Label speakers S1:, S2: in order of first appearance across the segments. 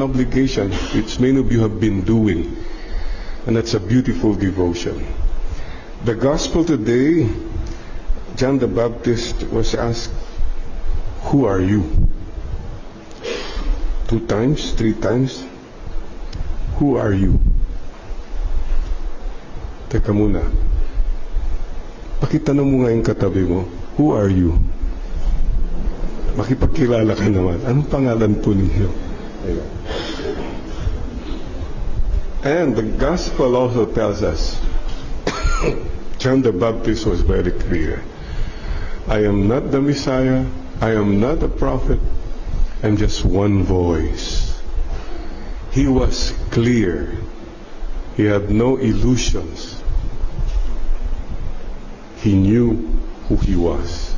S1: obligation, which many of you have been doing. And that's a beautiful devotion. The gospel today, John the Baptist was asked, "Who are you?" 2 times, 3 times. Who are you? Teka muna. Pakitanong mo nga yung katabi mo, who are you? Makipagkilala ka naman. Anong pangalan po ninyo? Ayan. And the gospel also tells us, John the Baptist was very clear. I am not the Messiah. I am not a prophet. I'm just one voice. He was clear. He had no illusions. He knew who he was.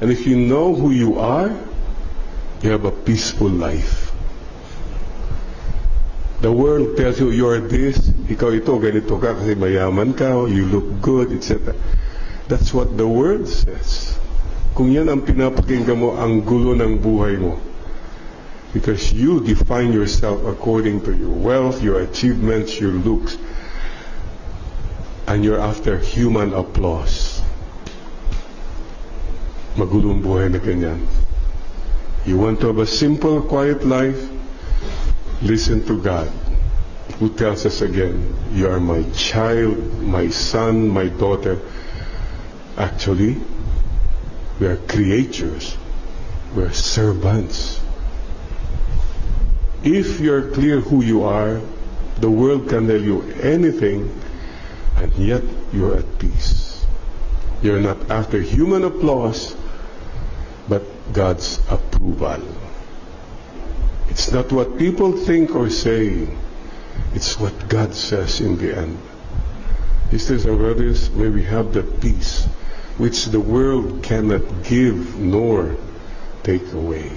S1: And if you know who you are, you have a peaceful life. The world tells you, you are this, ikaw ito, ganito ka kasi mayaman ka, you look good, etc. That's what the world says. Kung yan ang pinapakinggan mo, ang gulo ng buhay mo. Because you define yourself according to your wealth, your achievements, your looks. And you're after human applause. Magulong buhay na ganyan. You want to have a simple, quiet life? Listen to God, who tells us again, you are my child, my son, my daughter. Actually, we are creatures. We are servants. If you're clear who you are, the world can tell you anything, and yet you're at peace. You're not after human applause, but God's approval. It's not what people think or say. It's what God says in the end. Sisters and brothers, may we have the peace which the world cannot give nor take away.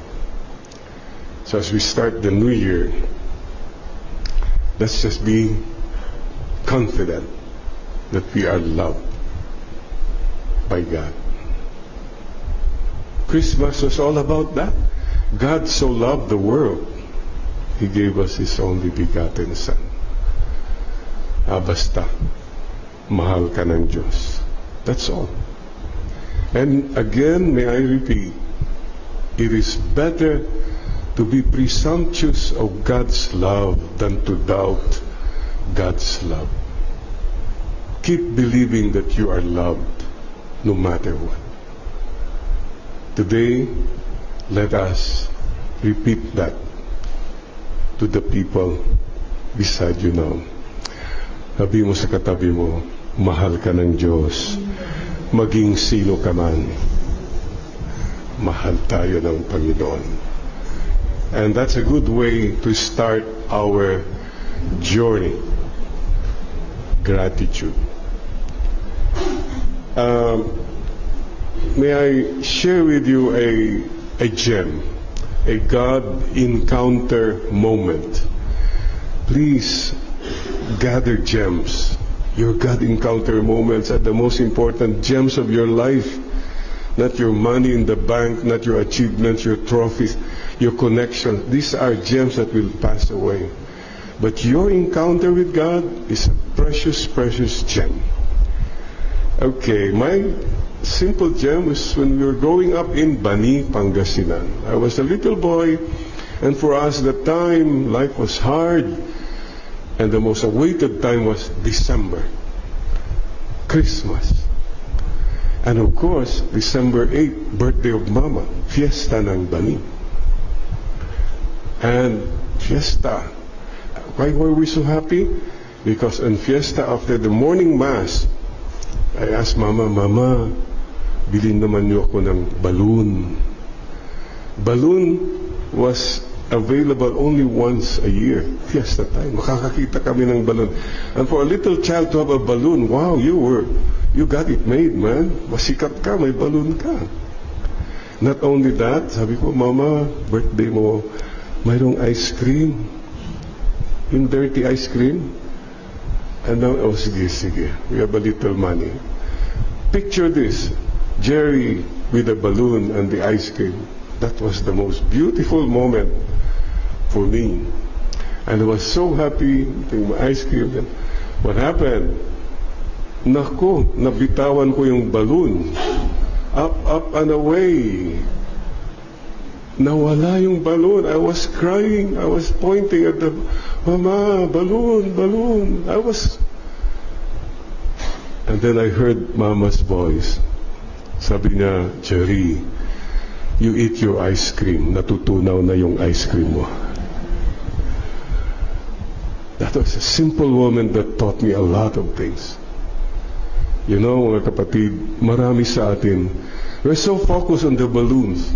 S1: So as we start the new year, let's just be confident that we are loved by God. Christmas was all about that. God so loved the world, He gave us His only begotten Son. Basta, mahal ka ng Diyos. That's all. And again, may I repeat, it is better to be presumptuous of God's love than to doubt God's love. Keep believing that you are loved no matter what. Today, let us repeat that to the people beside you now. Sabi mo sa katabi mo, mahal ka ng Diyos. Maging sino ka man, mahal tayo ng Panginoon. And that's a good way to start our journey. Gratitude. May I share with you a gem, a God encounter moment. Please gather gems. Your God encounter moments are the most important gems of your life. Not your money in the bank, not your achievements, your trophies, your connections. These are gems that will pass away. But your encounter with God is a precious, precious gem. Okay, my simple gem was when we were growing up in Bani, Pangasinan. I was a little boy, and for us the time, life was hard, and the most awaited time was December, Christmas. And of course, December 8, birthday of Mama, fiesta ng Bani. And fiesta, why were we so happy? Because on fiesta, after the morning mass, I asked Mama, Mama, bilhin naman niyo ako ng balloon. Balloon was available only once a year. Fiesta time. Makakakita kami ng balloon. And for a little child to have a balloon, wow, you got it made, man. Masikat ka, may balloon ka. Not only that, sabi ko, Mama, birthday mo, mayroong ice cream. Yung dirty ice cream. And now, oh, sige, we have a little money. Picture this, Jerry with the balloon and the ice cream. That was the most beautiful moment for me. And I was so happy eating my ice cream. And what happened? Naku, nabitawan ko yung balloon. Up and away. Nawala yung balloon. I was crying. I was pointing at the, Mama, balloon, balloon. And then I heard Mama's voice. Sabi niya, Jerry, you eat your ice cream. Natutunaw na yung ice cream mo. That was a simple woman that taught me a lot of things. You know, mga kapatid, marami sa atin, we're so focused on the balloons,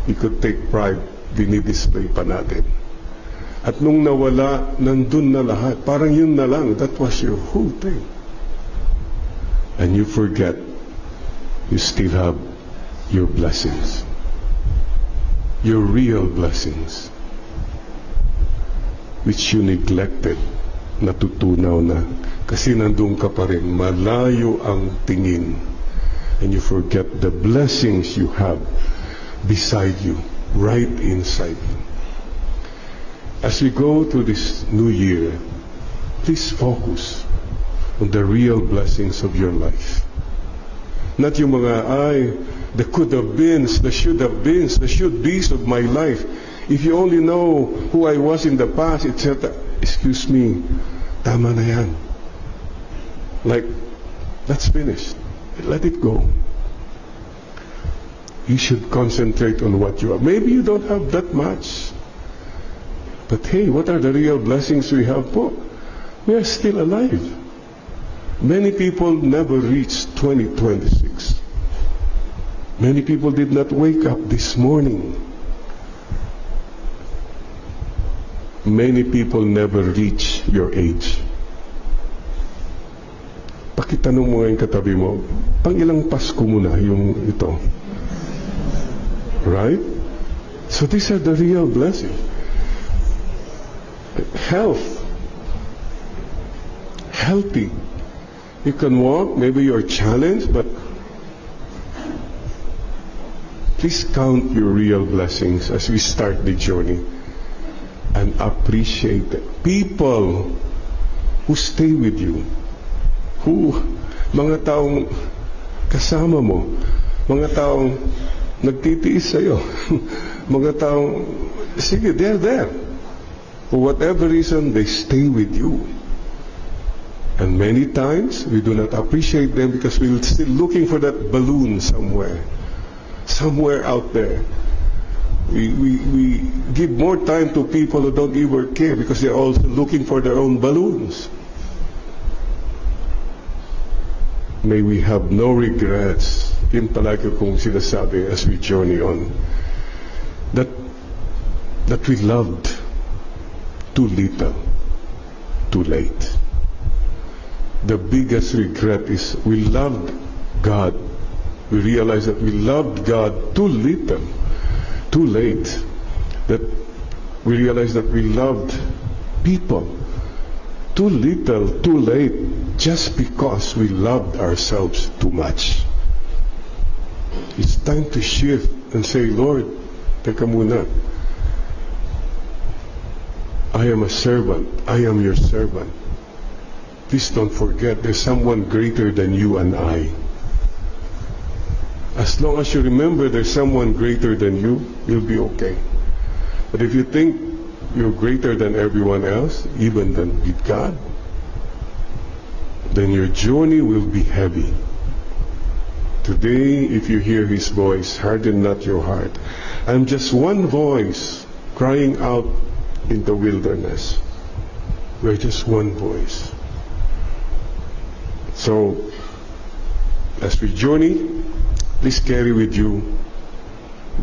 S1: we could take pride, dinidisplay pa natin. At nung nawala, nandun na lahat. Parang yun na lang, that was your whole thing. And you forget, you still have your blessings. Your real blessings. Which you neglected, natutunaw na. Kasi nandun ka pa rin, malayo ang tingin. And you forget the blessings you have beside you, right inside you. As we go to this new year, please focus on the real blessings of your life. Not yung mga, the could have beens, the should have beens, the should be's of my life. If you only know who I was in the past, etc. Excuse me, tama na yan. Like, that's finished. Let it go. You should concentrate on what you have. Maybe you don't have that much. But hey, what are the real blessings we have po? We are still alive. Many people never reached 2026. Many people did not wake up this morning. Many people never reach your age. Pakitanong mo ngayon katabi mo, pang ilang Pasko mo na yung ito? Right? So these are the real blessings. Health. Healthy. You can walk, maybe you're challenged, but please count your real blessings as we start the journey and appreciate it. People who stay with you, mga taong kasama mo, mga taong nagtitiis sa'yo, mga taong, sige, they're there. For whatever reason, they stay with you. And many times, we do not appreciate them because we're still looking for that balloon somewhere out there. We give more time to people who don't even care because they're also looking for their own balloons. May we have no regrets. Yun palagi kong sinasabi as we journey on. That we loved too little, too late. The biggest regret is we loved God. We realized that we loved God too little, too late. That we realized that we loved people too little, too late, just because we loved ourselves too much. It's time to shift and say, Lord, teka muna. I am a servant. I am your servant. Please don't forget there's someone greater than you and I. As long as you remember there's someone greater than you, you'll be okay. But if you think you're greater than everyone else, even than with God, then your journey will be heavy. Today, if you hear His voice, harden not your heart. I'm just one voice crying out in the wilderness. We're just one voice. So, as we journey, please carry with you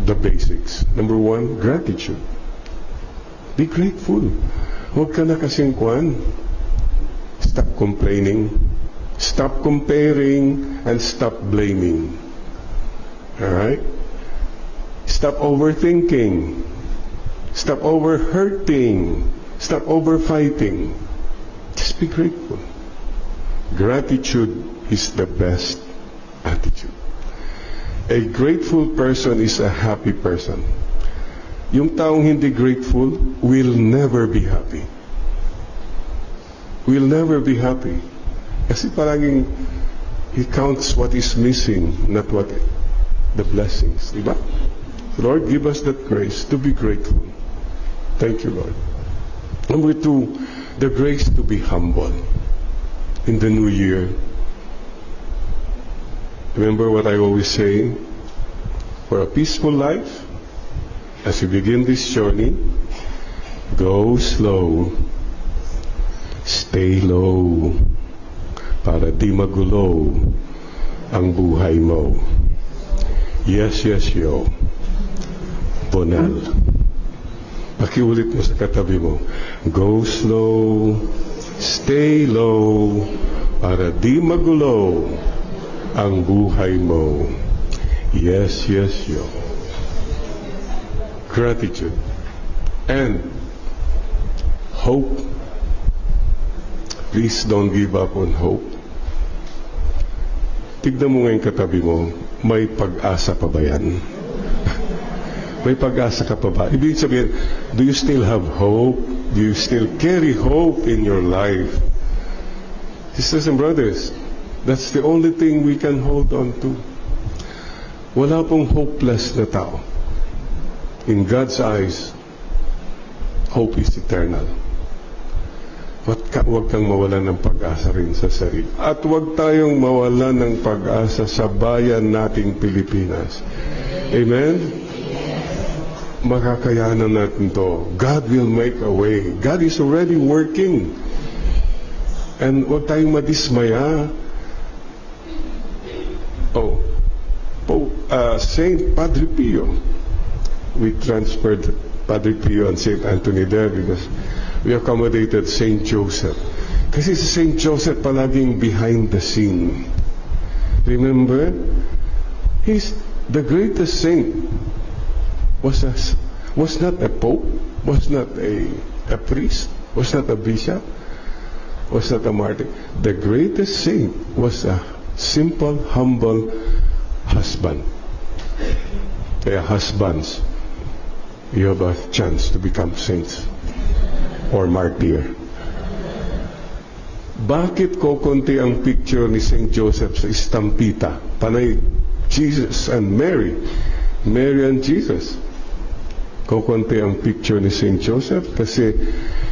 S1: the basics. Number one, gratitude. Be grateful. Huwag ka na kasing kwan. Stop complaining. Stop comparing and stop blaming. Alright? Stop overthinking. Stop over-hurting. Stop over-fighting. Just be grateful. Gratitude is the best attitude. A grateful person is a happy person. Yung taong hindi grateful will never be happy. Will never be happy. Kasi palaging he counts what is missing, not what the blessings. Diba? Lord, give us that grace to be grateful. Thank you, Lord. Number 2, the grace to be humble in the new year. Remember what I always say? For a peaceful life, as you begin this journey, go slow, stay low, para di magulo ang buhay mo. Yes, yes, yo. Bonal. Pakiulit mo sa katabi mo. Go slow, stay low, para di magulo ang buhay mo. Yes, yes, yo. Gratitude. And hope. Please don't give up on hope. Tignan mo ngayon katabi mo, may pag-asa pa ba yan? May pag-asa ka pa ba? Ibig sabihin, do you still have hope? Do you still carry hope in your life? Sisters and brothers, that's the only thing we can hold on to. Wala pong hopeless na tao. In God's eyes, hope is eternal. Huwag kang mawalan ng pag-asa rin sa sarili. At huwag tayong mawalan ng pag-asa sa bayan nating Pilipinas. Amen? Makakayanan natin to. God will make a way. God is already working. And huwag tayong madismaya. Saint Padre Pio. We transferred Padre Pio and Saint Anthony there because we accommodated Saint Joseph. Kasi si Saint Joseph palaging behind the scene. Remember? He's the greatest saint. Was not a pope, was not a priest, was not a bishop, was not a martyr. The greatest saint was a simple, humble husband. Kaya husbands, you have a chance to become saints or martyr. Bakit kokonti ang picture ni Saint Joseph sa estampita? Panay Jesus and Mary. Mary and Jesus. Kokonti ang picture ni Saint Joseph kasi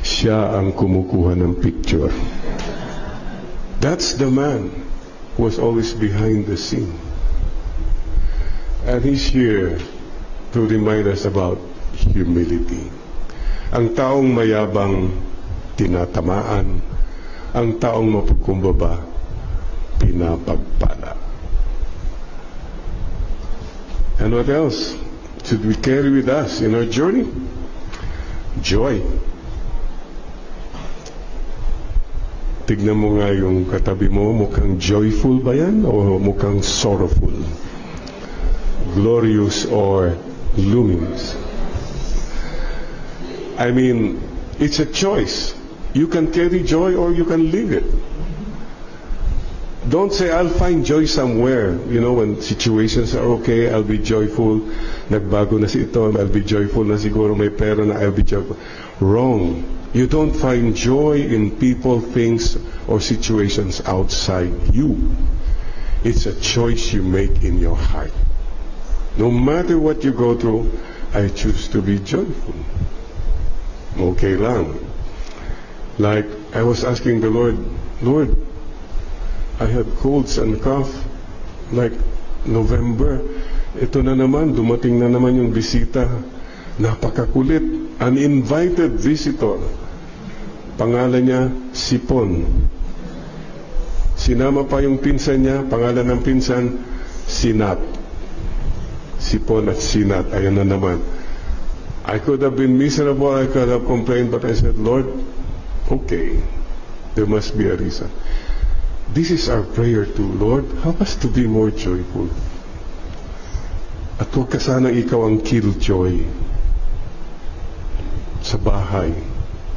S1: siya ang kumukuha ng picture. That's the man who was always behind the scene. And he's here to remind us about humility. Ang taong mayabang, tinatamaan. Ang taong mapagkumbaba, pinapagpala. And what else should we carry with us in our journey? Joy. Tignan mo nga yung katabi mo, mukhang joyful ba yan o mukhang sorrowful? Glorious or luminous? I mean, it's a choice. You can carry joy or you can leave it. Don't say, I'll find joy somewhere. You know, when situations are okay, I'll be joyful. Nagbago na si ito, I'll be joyful na siguro may pera na, I'll be joyful. Wrong. You don't find joy in people, things, or situations outside you. It's a choice you make in your heart. No matter what you go through, I choose to be joyful. Okay lang. Like, I was asking the Lord, Lord, I had colds and cough like November. Ito na naman, dumating na naman yung bisita. Napakakulit. Uninvited visitor. Pangalan niya, Sipon. Sinama pa yung pinsan niya, pangalan ng pinsan, Sinat. Sipon at Sinat, ayan na naman. I could have been miserable, I could have complained, but I said, Lord, okay, there must be a reason. This is our prayer too, Lord, help us to be more joyful. At huwag ka sanang ikaw ang killjoy sa bahay,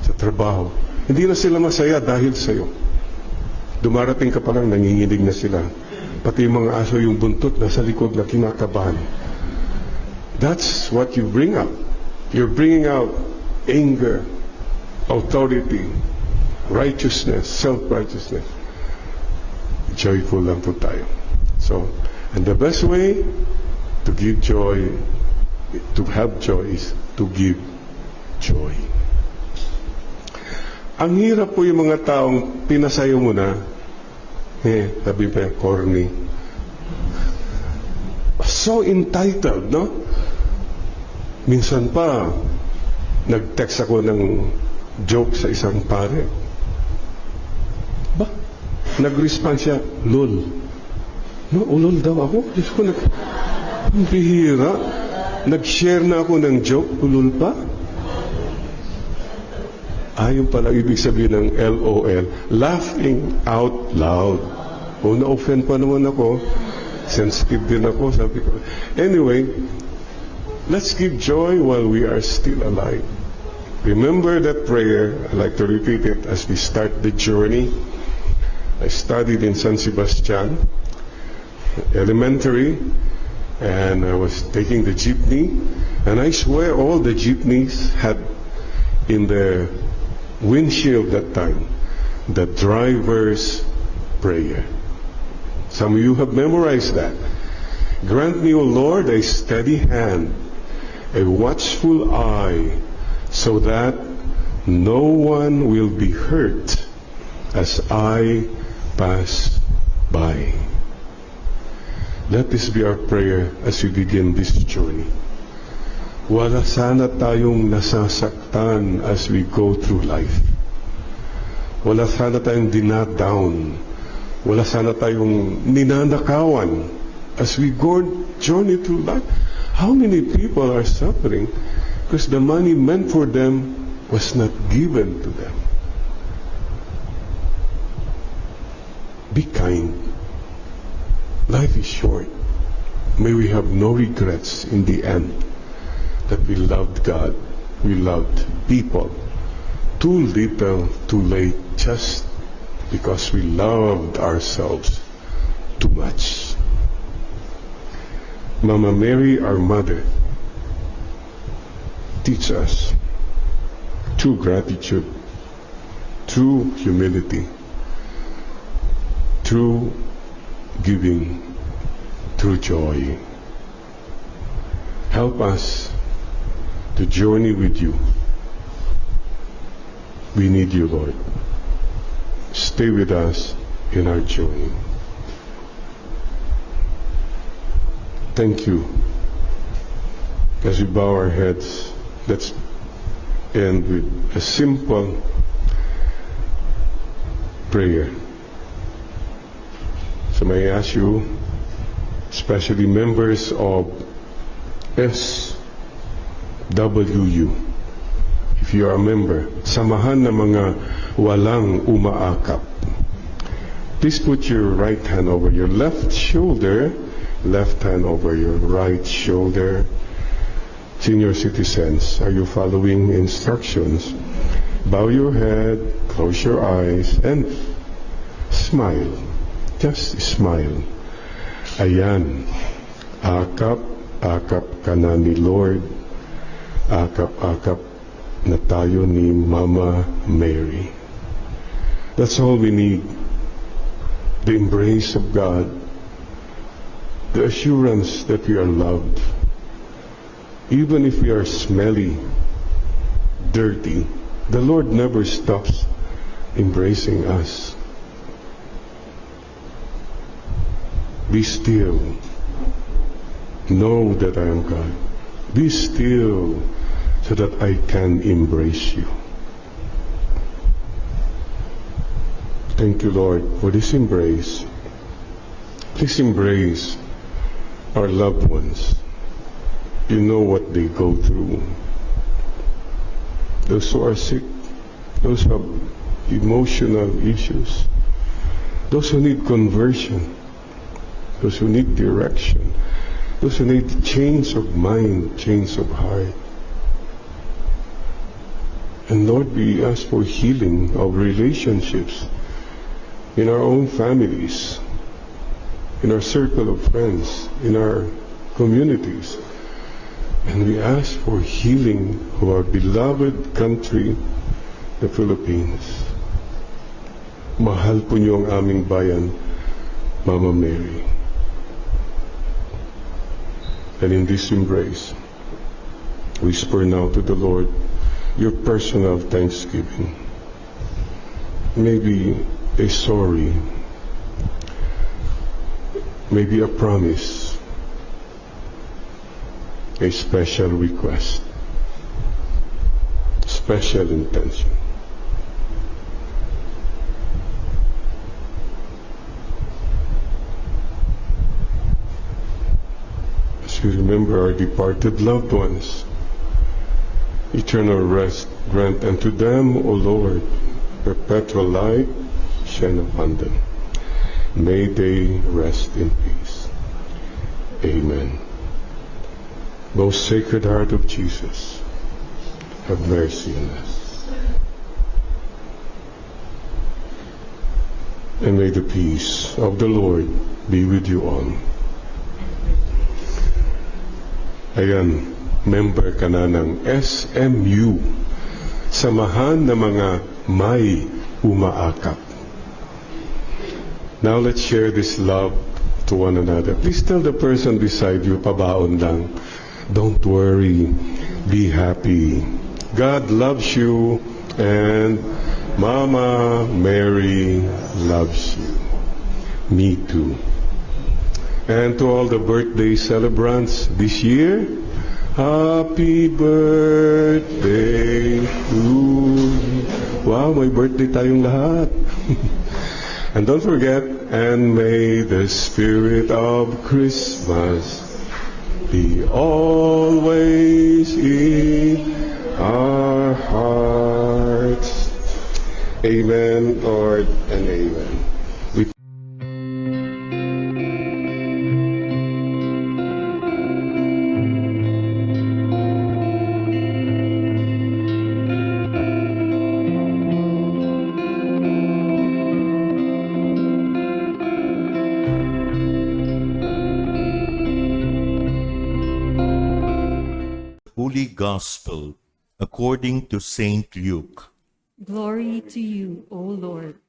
S1: sa trabaho. Hindi na sila masaya dahil sa'yo. Dumarating ka pa lang, nanginginig na sila. Pati yung mga aso yung buntot nasa likod na kinakabahan. That's what you bring up. You're bringing out anger, authority, righteousness, self-righteousness. Joyful lang po tayo. So, and the best way to give joy, to have joy, is to give joy. Ang hirap po yung mga taong pinasayo mo na, sabi pa, corny. So entitled, no? Minsan pa, nag-text ako ng joke sa isang pare. Ba? Nag-respond siya, lol. No, ulol daw ako. Diyos ko, ang bihira. Nag-share na ako ng joke, ulol pa? Yung pala ibig sabihin ng LOL, laughing out loud. O, na-offend pa naman ako. Sensitive din ako, sabi ko. Anyway, let's give joy while we are still alive. Remember that prayer. I'd like to repeat it as we start the journey. I studied in San Sebastian Elementary, and I was taking the jeepney, and I swear all the jeepneys had in their windshield that time the driver's prayer. Some of you have memorized that. Grant me, O Lord, a steady hand, a watchful eye, so that no one will be hurt as I pass by. Let this be our prayer as we begin this journey. Wala sana tayong nasasaktan as we go through life. Wala sana tayong dinadown. Wala sana tayong ninanakawan as we go journey through life. How many people are suffering because the money meant for them was not given to them? Be kind. Life is short. May we have no regrets in the end that we loved God, we loved people. Too little, too late, just because we loved ourselves too much. Mama Mary, our mother, teach us true gratitude, true humility, true giving, true joy. Help us to journey with you. We need you, Lord. Stay with us in our journey. Thank you. As we bow our heads, let's end with a simple prayer. So may I ask you, especially members of SWU, if you are a member, samahan ng mga walang umaakap. Please put your right hand over your left shoulder, left hand over your right shoulder. Senior citizens, are you following instructions? Bow your head, close your eyes, and smile. Just smile. Ayan. Akap, akap ka na ni Lord. Akap, akap na tayo ni Mama Mary. That's all we need. The embrace of God. The assurance that we are loved. Even if we are smelly, dirty, the Lord never stops embracing us. Be still. Know that I am God. Be still so that I can embrace you. Thank you, Lord, for this embrace. Please embrace our loved ones. You know what they go through. Those who are sick, those who have emotional issues, those who need conversion, those who need direction, those who need change of mind, change of heart. And Lord, we ask for healing of relationships in our own families, in our circle of friends, in our communities, And we ask for healing of our beloved country, the Philippines. Mahal po niyo ang aming bayan, Mama Mary. And in this embrace, whisper now to the Lord your personal thanksgiving. Maybe a sorry, maybe a promise, a special request, special intention. As we remember our departed loved ones, eternal rest grant unto them, O Lord, perpetual light shine upon them. May they rest in peace. Amen. Most Sacred Heart of Jesus, have mercy on us. And may the peace of the Lord be with you all. Ayan, member ka na ng SMU, Samahan ng mga may umaakap. Now let's share this love to one another. Please tell the person beside you, pabaon lang. Don't worry, be happy. God loves you and Mama Mary loves you. Me too. And to all the birthday celebrants this year, happy birthday to you. Wow, may birthday tayong lahat. And don't forget, and may the spirit of Christmas be always in our hearts. Amen, Lord, and amen.
S2: Holy Gospel according to Saint Luke.
S3: Glory to you, O Lord.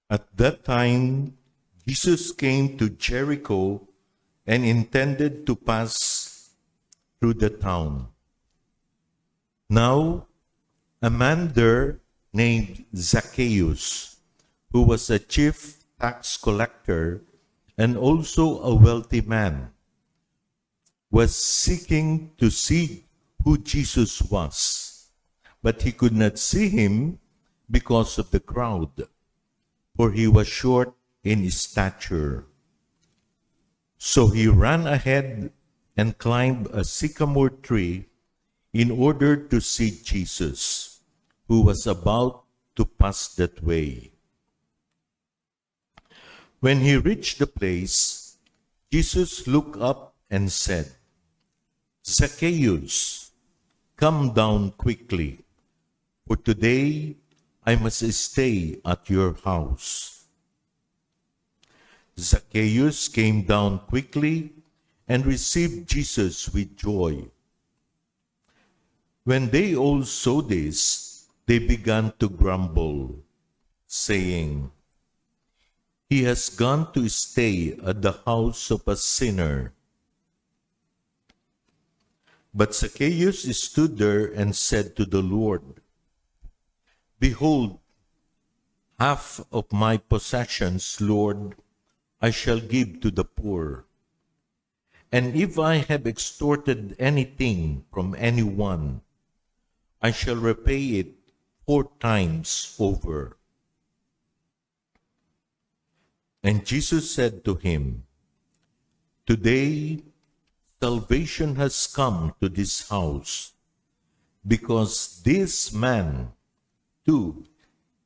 S2: At that time, Jesus came to Jericho and intended to pass through the town. Now, a man there named Zacchaeus, who was a chief tax collector and also a wealthy man, was seeking to see who Jesus was, but he could not see him because of the crowd, for he was short in stature. So he ran ahead and climbed a sycamore tree in order to see Jesus, who was about to pass that way. When he reached the place, Jesus looked up and said, "Zacchaeus, come down quickly, for today I must stay at your house." Zacchaeus came down quickly and received Jesus with joy. When they all saw this, they began to grumble, saying, "He has gone to stay at the house of a sinner." But Zacchaeus stood there and said to the Lord, "Behold, half of my possessions, Lord, I shall give to the poor. And if I have extorted anything from anyone, I shall repay it 4 times over." And Jesus said to him, "Today salvation has come to this house, because this man too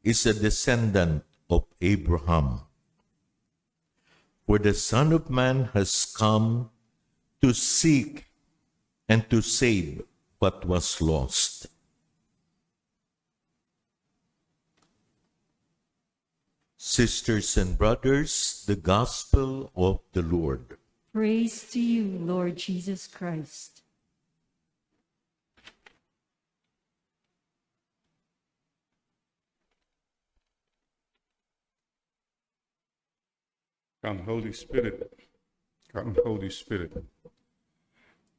S2: is a descendant of Abraham. For the Son of Man has come to seek and to save what was lost." Sisters and brothers, the Gospel of the Lord.
S3: Praise to you, Lord Jesus Christ.
S4: Come, Holy Spirit. Come, Holy Spirit.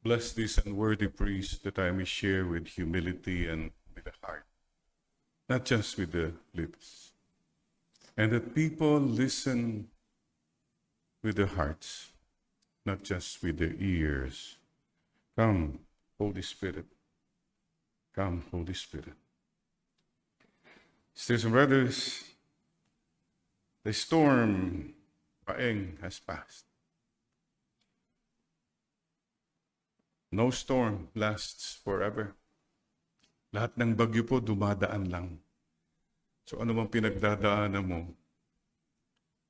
S4: Bless this unworthy priest that I may share with humility and with the heart, not just with the lips. And that people listen with their hearts, not just with their ears. Come, Holy Spirit. Come, Holy Spirit. Sisters and brothers, the storm, Paeng, has passed. No storm lasts forever. Lahat ng bagyo po dumadaan lang. So ano bang pinagdadaanan mo?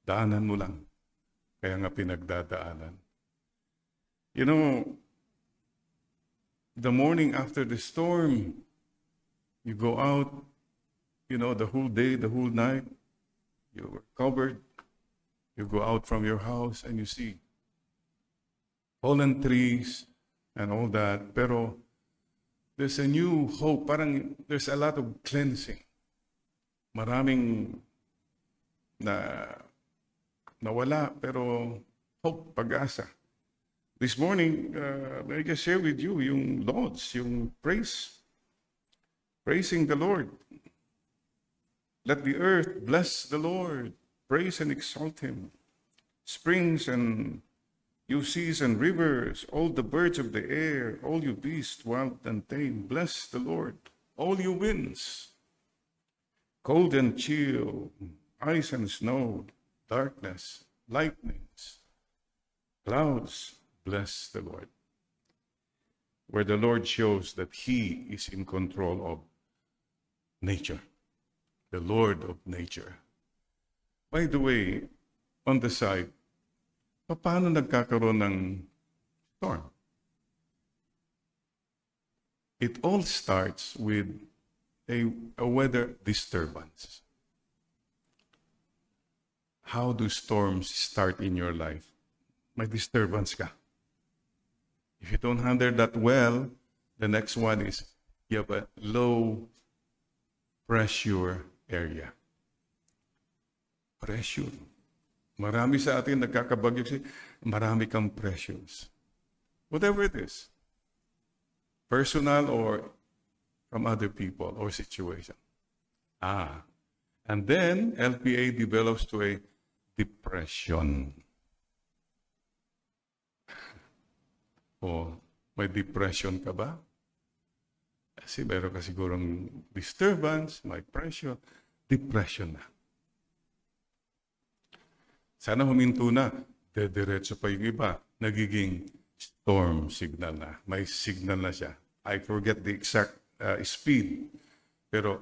S4: Daanan mo lang. Kaya nga pinagdadaanan. You know, the morning after the storm, you go out, you know, the whole day, the whole night, you were covered. You go out from your house and you see fallen trees and all that. Pero there's a new hope. Parang there's a lot of cleansing. Maraming nawala, pero hope, pag-asa. This morning, I just share with you yung lauds, yung praising the Lord. Let the earth bless the Lord. Praise and exalt him. Springs and you seas and rivers, all the birds of the air, all you beasts, wild and tame, bless the Lord. All you winds, cold and chill, ice and snow, darkness, lightnings, clouds, bless the Lord. Where the Lord shows that he is in control of nature, the Lord of nature. By the way, on the side, paano nagkakaroon ng storm? It all starts with a weather disturbance. How do storms start in your life? May disturbance ka. If you don't handle that well, the next one is you have a low pressure area. Pressure. Marami sa atin nagkakabagyo kasi marami kang pressures. Whatever it is. Personal or from other people or situation. And then LPA develops to a depression. May depression ka ba? Kasi meron ka sigurong disturbance, may pressure, depression na. Sana huminto na. Dediretso pa yung iba. Nagiging storm signal na. May signal na siya. I forget the exact speed. Pero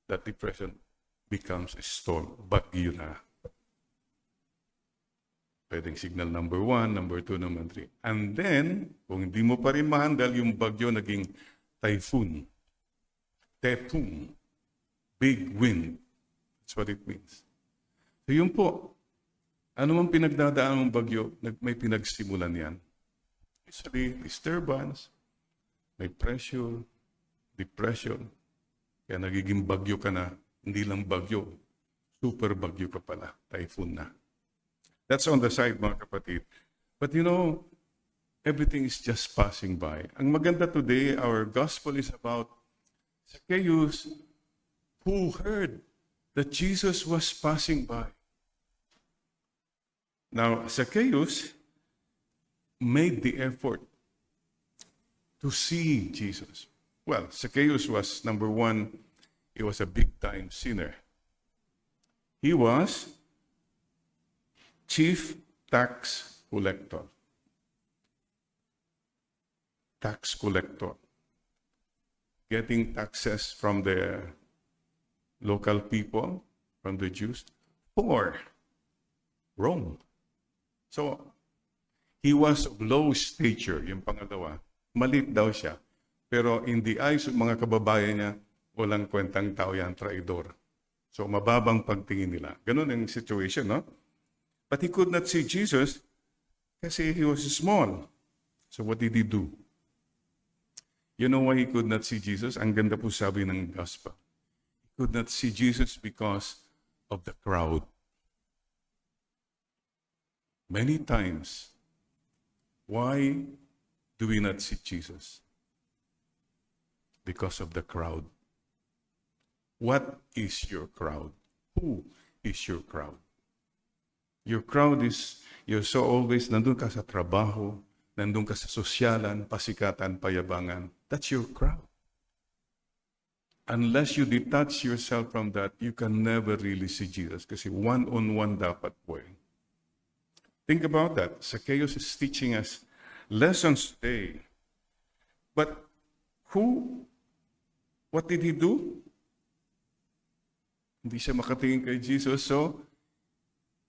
S4: that depression becomes a storm. Bagyo na. Pwedeng signal number 1, number 2, number 3. And then, kung hindi mo pa rin ma-handle, yung bagyo naging typhoon. Typhoon. Big wind. That's what it means. So yun po. Ano mang pinagdadaan ng bagyo, may pinagsimulan yan. Usually, disturbance, may pressure, depression. Kaya nagiging bagyo ka na, hindi lang bagyo, super bagyo ka pala, typhoon na. That's on the side, mga kapatid. But you know, everything is just passing by. Ang maganda today, our gospel is about Zacchaeus who heard that Jesus was passing by. Now, Zacchaeus made the effort to see Jesus. Well, Zacchaeus was, number one, he was a big-time sinner. He was chief tax collector. Tax collector. Getting taxes from the local people, from the Jews, for Rome. So, he was of low stature, yung pangalawa. Malit daw siya. Pero in the eyes of mga kababayan niya, walang kwentang tao yan, traidor. So, mababang pagtingin nila. Ganun ang situation, no? But he could not see Jesus kasi he was small. So, what did he do? You know why he could not see Jesus? Ang ganda po sabi ng gospel. He could not see Jesus because of the crowd. Many times, why do we not see Jesus? Because of the crowd. What is your crowd? Who is your crowd? Your crowd is, you're so always, nandun ka sa trabaho, nandun ka sa sosyalan, pasikatan, payabangan. That's your crowd. Unless you detach yourself from that, you can never really see Jesus. Kasi one-on-one dapat po eh. Think about that. Zacchaeus is teaching us lessons today. But what did he do? Hindi siya makatingin kay Jesus. So,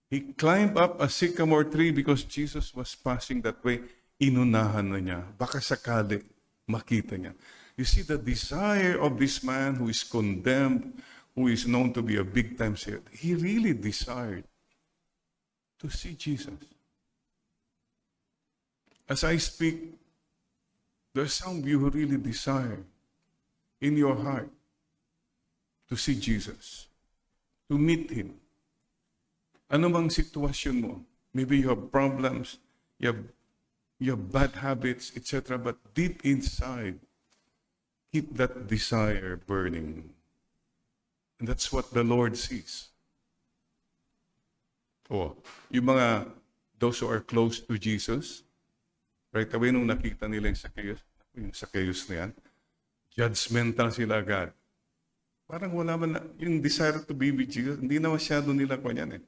S4: he climbed up a sycamore tree because Jesus was passing that way. Inunahan na niya. Baka sakali makita niya. You see the desire of this man who is condemned, who is known to be a big-time sinner. He really desired to see Jesus. As I speak, there's some of you who really desire in your heart to see Jesus, to meet Him. Ano mang sitwasyon mo, maybe you have problems, you have bad habits, etc. But deep inside, keep that desire burning. And that's what the Lord sees. Yung mga, those who are close to Jesus, right away nung nakita nila yung Zacchaeus na yan, judgmental sila agad. Parang wala man na, yung desire to be with Jesus, hindi na masyado nila ko yan eh.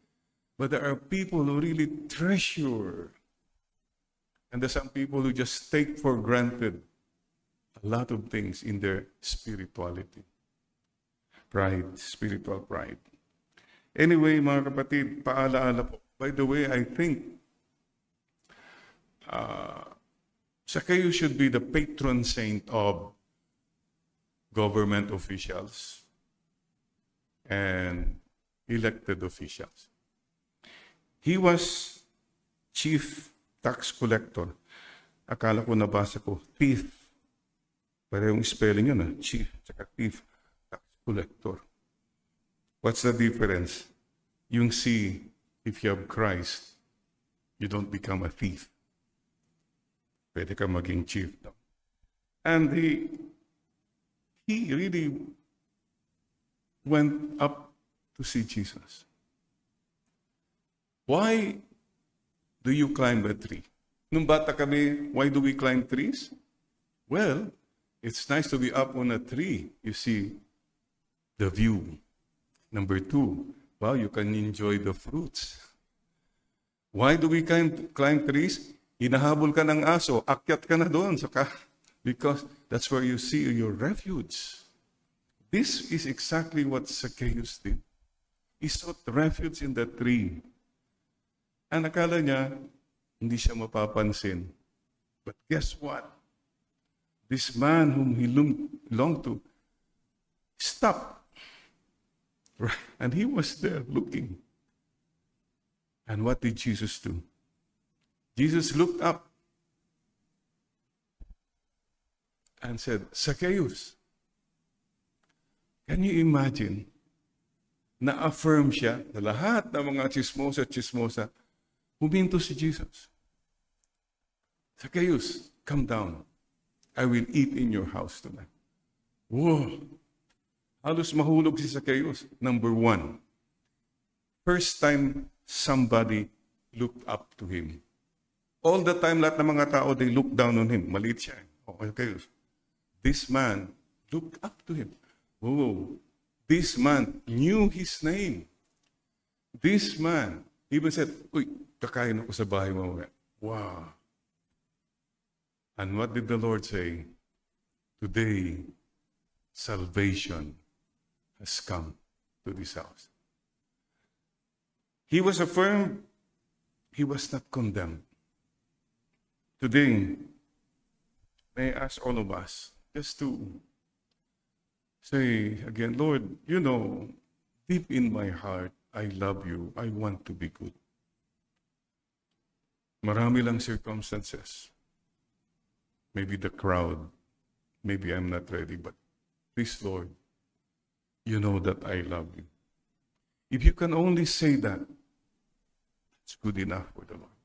S4: But there are people who really treasure. And there's some people who just take for granted a lot of things in their spirituality. Pride, spiritual pride. Anyway, mga kapatid, paalaala po. By the way, I think Zacchaeus should be the patron saint of government officials and elected officials. He was chief tax collector. Akala ko nabasa ko, thief. Pero yung spelling yun, chief, tsaka thief, tax collector. What's the difference? Yung C, if you have Christ, you don't become a thief. Pwede ka maging chief. No? And he really went up to see Jesus. Why do you climb a tree? Nung bata kami, why do we climb trees? Well, it's nice to be up on a tree. You see the view. Number 2, wow, you can enjoy the fruits. Why do we climb trees? Hinahabol ka ng aso, akyat ka na doon. Because that's where you see your refuge. This is exactly what Zacchaeus did. He sought refuge in the tree. Ang akala niya, hindi siya mapapansin. But guess what? This man whom he longed to stopped. Right? And he was there looking. And what did Jesus do? Jesus looked up and said, Zacchaeus, can you imagine? Na-affirm siya na lahat ng mga chismosa, huminto si Jesus. Zacchaeus, come down. I will eat in your house tonight. Whoa! Halos mahulog si Zacchaeus. Number 1, first time somebody looked up to him. All the time, lahat ng mga tao, they look down on him. Maliit siya. Zacchaeus. This man looked up to him. Oh, this man knew his name. This man even said, uy, kakain ako sa bahay mo. Wow. And what did the Lord say? Today, salvation has come to this house. He was affirmed, he was not condemned. Today, may I ask all of us just to say again, Lord, deep in my heart, I love you. I want to be good. Marami lang circumstances. Maybe the crowd. Maybe I'm not ready. But please, Lord, you know that I love you. If you can only say that, it's good enough for the Lord.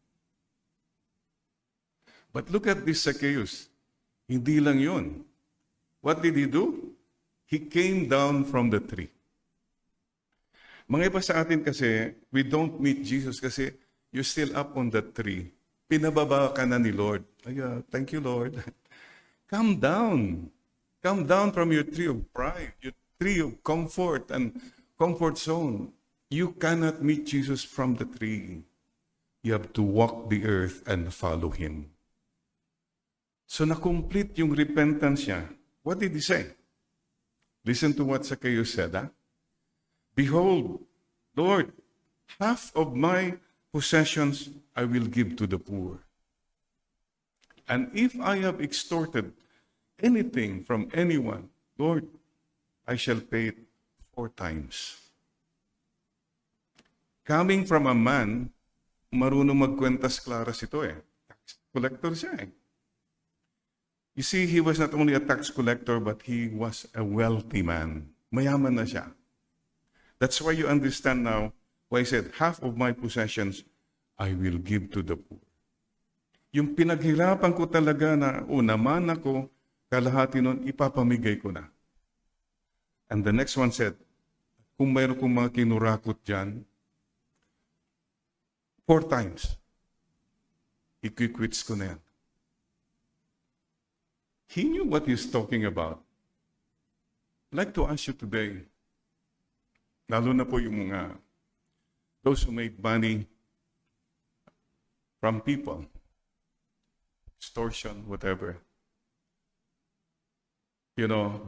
S4: But look at this Zacchaeus. Hindi lang yun. What did he do? He came down from the tree. Mga iba sa atin kasi, we don't meet Jesus kasi you're still up on the tree. Pinababa ka na ni Lord. Ay, thank you, Lord. Come down. Come down from your tree of pride, your tree of comfort and comfort zone. You cannot meet Jesus from the tree. You have to walk the earth and follow Him. So na-complete yung repentance niya. What did he say? Listen to what Zacchaeus said. Behold, Lord, half of my possessions I will give to the poor. And if I have extorted anything from anyone, Lord, I shall pay it 4 times. Coming from a man, marunong magkwentas klaras ito eh. Tax collector siya eh. You see, he was not only a tax collector, but he was a wealthy man. Mayaman na siya. That's why you understand now why he said, half of my possessions I will give to the poor. Yung pinaghirapan ko talaga na naman ako, kalahati nun, ipapamigay ko na. And the next one said, kung mayroon kong mga kinurakot dyan, 4 times, ikikwits ko na yan. He knew what he's talking about. I'd like to ask you today, lalo na po yung mga, those who made money from people, extortion, whatever,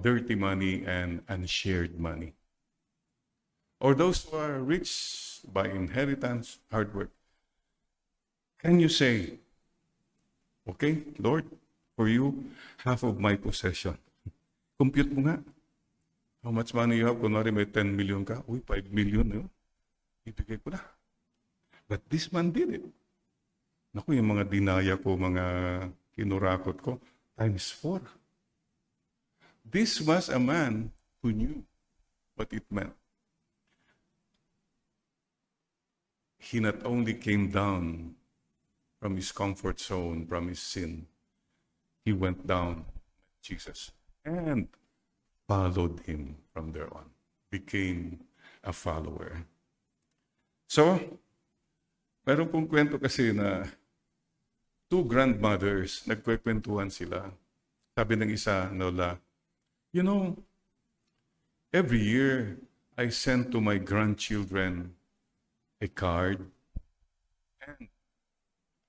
S4: dirty money and unshared money. Or those who are rich by inheritance, hard work. Can you say, okay, Lord, for you, half of my possession. Compute mo nga. How much money you have? Kunwari may 10 million ka. 5 million. Ibigay ko na. But this man did it. Naku, yung mga dinaya ko, mga kinurakot ko, times 4. This was a man who knew what it meant. He not only came down from his comfort zone, from his sin, he went down with Jesus and followed him from there on, became a follower. So, meron pong kwento kasi na 2 grandmothers, nagkwekwentuhan sila. Sabi ng isa, Nola, every year I send to my grandchildren a card and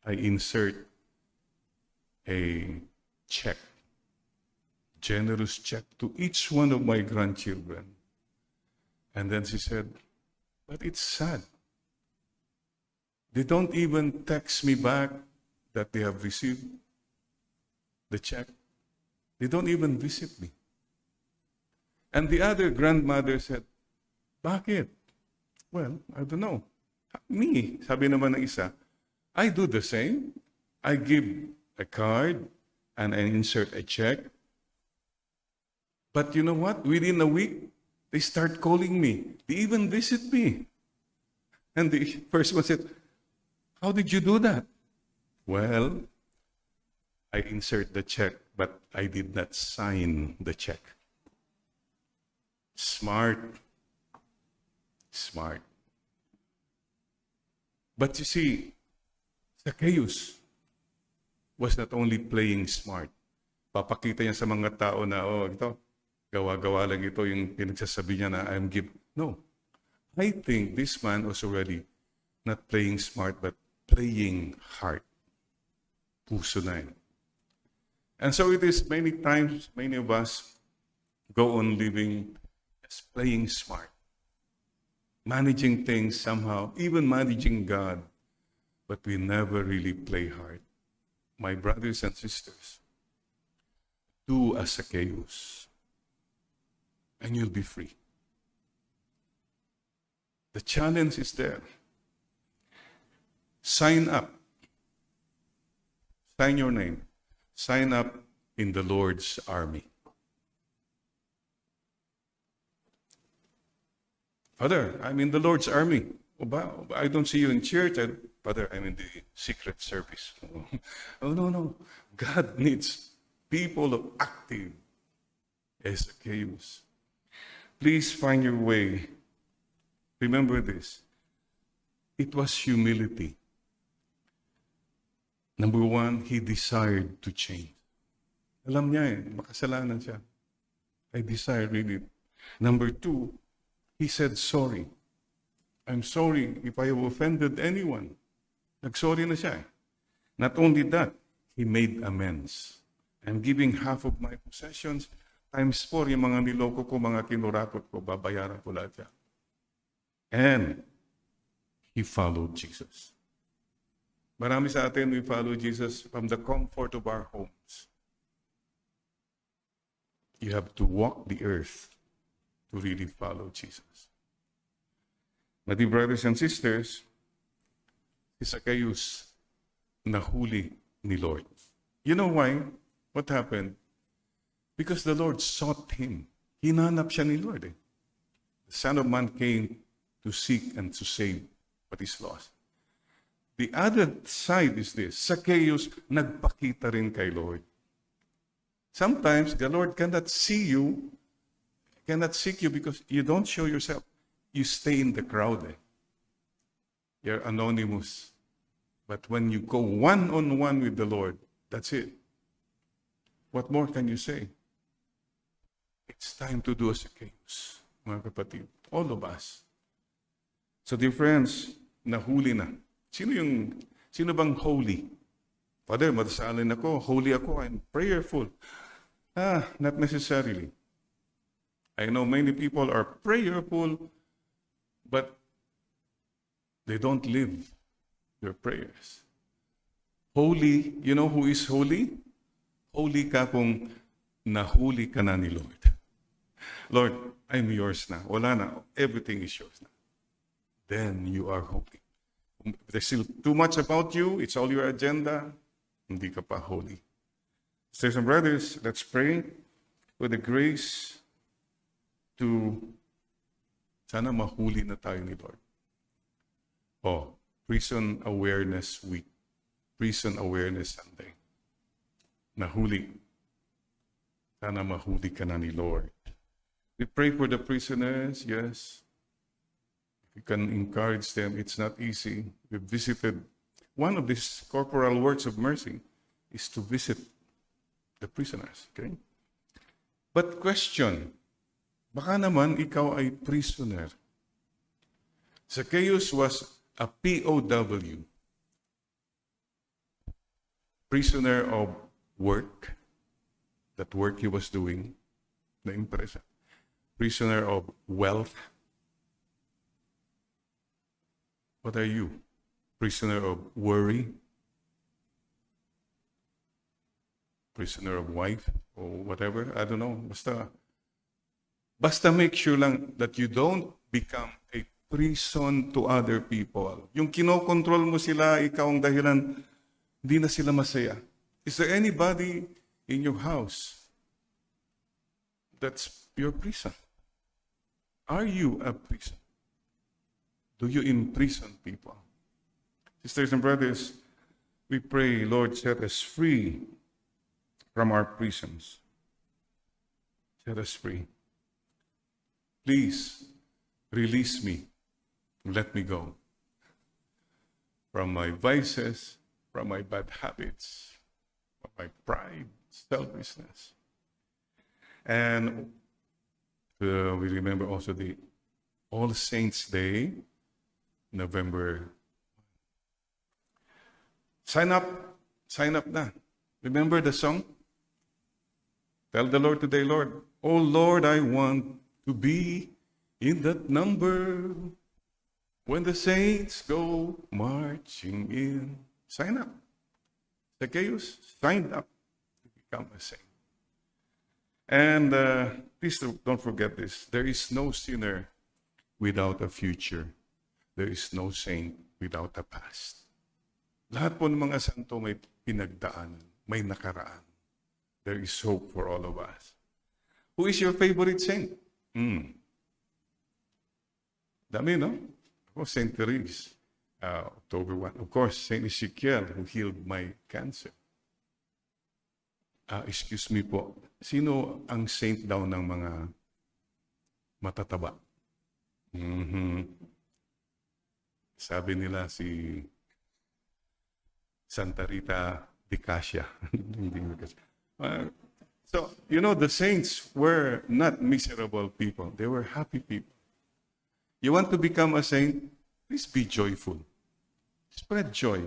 S4: I insert a check, generous check to each one of my grandchildren. And then she said, but it's sad. They don't even text me back that they have received the check. They don't even visit me. And the other grandmother said, bakit? Well, I don't know. Me, sabi naman ng isa, I do the same. I give a card and I insert a check. But you know what? Within a week, they start calling me. They even visit me. And the first one said, how did you do that? Well, I insert the check, but I did not sign the check. Smart. Smart. But you see, Zacchaeus was not only playing smart. Papakita niya sa mga tao na, ito, gawa-gawa lang ito yung pinagsasabi niya na I'm give. No. I think this man was already not playing smart, but playing hard. Puso na yun. And so it is many times, many of us go on living as playing smart. Managing things somehow, even managing God, but we never really play hard. My brothers and sisters, do as Zacchaeus, and you'll be free. The challenge is there. Sign up. Sign your name. Sign up in the Lord's army. Father, I'm in the Lord's army. I don't see you in church. Father, I'm in the secret service. Oh, no. God needs people of active Zacchaeus. Please find your way. Remember this. It was humility. Number one, he desired to change. Alam niya makasalanan siya. I desire really. Number two, he said sorry. I'm sorry if I have offended anyone. Nagsorry na siya. Not only that, he made amends. I'm giving half of my possessions times 4 yung mga niloko ko, mga kinurakot ko, babayaran ko lahat yan. And he followed Jesus. Marami sa atin, we follow Jesus from the comfort of our homes. You have to walk the earth to really follow Jesus. My dear brothers and sisters, si Zacchaeus nahuli ni Lord. You know why? What happened? Because the Lord sought him. Hinanap siya ni Lord. The Son of Man came to seek and to save what is lost. The other side is this. Zacchaeus nagpakita rin kay Lord. Sometimes the Lord cannot see you, cannot seek you because you don't show yourself. You stay in the crowd. You're anonymous. But when you go one-on-one with the Lord, that's it. What more can you say? It's time to do as Zacchaeus, mga kapatid. All of us. So dear friends, nahuli na. Sino bang holy? Father, madasalin ako, holy ako, I'm prayerful. Not necessarily. I know many people are prayerful, but they don't live their prayers. Holy, you know who is holy? Holy ka kung nahuli ka na ni Lord. Lord, I'm yours na. Wala na. Everything is yours na. Then you are holy. If there's still too much about you, it's all your agenda, hindi ka pa holy. Sisters and brothers, let's pray for the grace to sana mahuli na tayo ni Lord. Prison Awareness Week. Prison Awareness Sunday. Nahuli. Sana mahuli ka na ni Lord. We pray for the prisoners, yes. We can encourage them. It's not easy. We visited. One of these corporal works of mercy is to visit the prisoners. Okay? But question, baka naman ikaw ay prisoner. Zacchaeus was a POW. Prisoner of work. That work he was doing. Na-impresa. Prisoner of wealth. What are you? Prisoner of worry? Prisoner of wife? Or whatever? I don't know. Basta make sure lang that you don't become a prison to other people. Yung kinokontrol mo sila, ikaw ang dahilan, hindi na sila masaya. Is there anybody in your house that's your prison? Are you a prison? Do you imprison people? Sisters and brothers, we pray, Lord, set us free from our prisons. Set us free. Please, release me. Let me go from my vices, from my bad habits, from my pride, selfishness. And we remember also the All Saints Day, November. Sign up na. Remember the song? Tell the Lord today, Lord, oh Lord, I want to be in that number when the saints go marching in. Sign up. Zacchaeus signed up to become a saint. And please don't forget this. There is no sinner without a future there is no saint without a past. Lahat po ng mga santo may pinagdaanan, may nakaraan. There is hope for all of us. Who is your favorite saint? Dami, no? Ako, Saint Therese, October 1. Of course, Saint Ezekiel, who healed my cancer. Excuse me po, sino ang saint daw ng mga matataba? Sabi nila si Santa Rita de Cassia. So, you know, the saints were not miserable people. They were happy people. You want to become a saint? Please be joyful. Spread joy.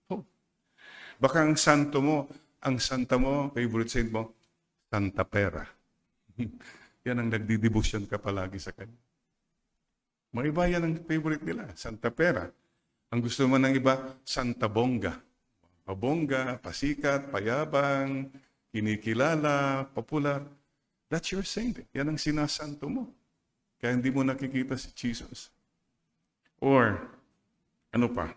S4: Hope. Baka ang santo mo, ang santa mo, favorite saint mo, Santa Pera. Yan ang nagdidibusyon ka palagi sa kanya. Mga iba yan ang favorite nila, Santa Pera. Ang gusto mo ng iba, Santa Bonga. Pabongga, pasikat, payabang, kinikilala, popular. That's your saint. Yan ang sinasanto mo. Kaya hindi mo nakikita si Jesus. Or, ano pa?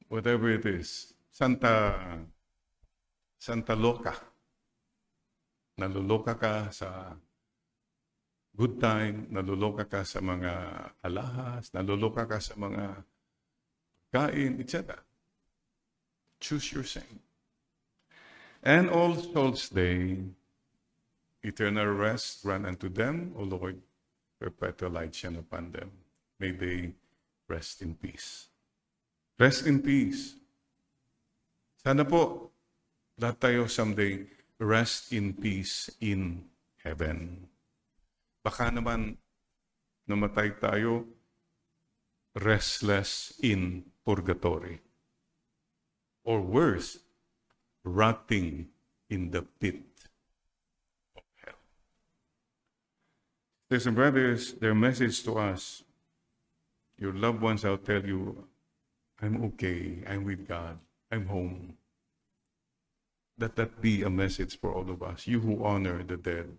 S4: Whatever it is. Santa Loca. Naluloka ka sa good time, naluloka ka sa mga alahas, naluloka ka sa mga kain, etc. Choose your saint. And All Souls Day, eternal rest run unto them, O Lord, perpetual light shine upon them. May they rest in peace. Rest in peace. Sana po, lahat tayo someday rest in peace in heaven. Baka naman namatay tayo restless in purgatory. Or worse, rotting in the pit of hell. Sisters and brothers, their message to us, your loved ones, I'll tell you, I'm okay, I'm with God, I'm home. Let that be a message for all of us, you who honor the dead.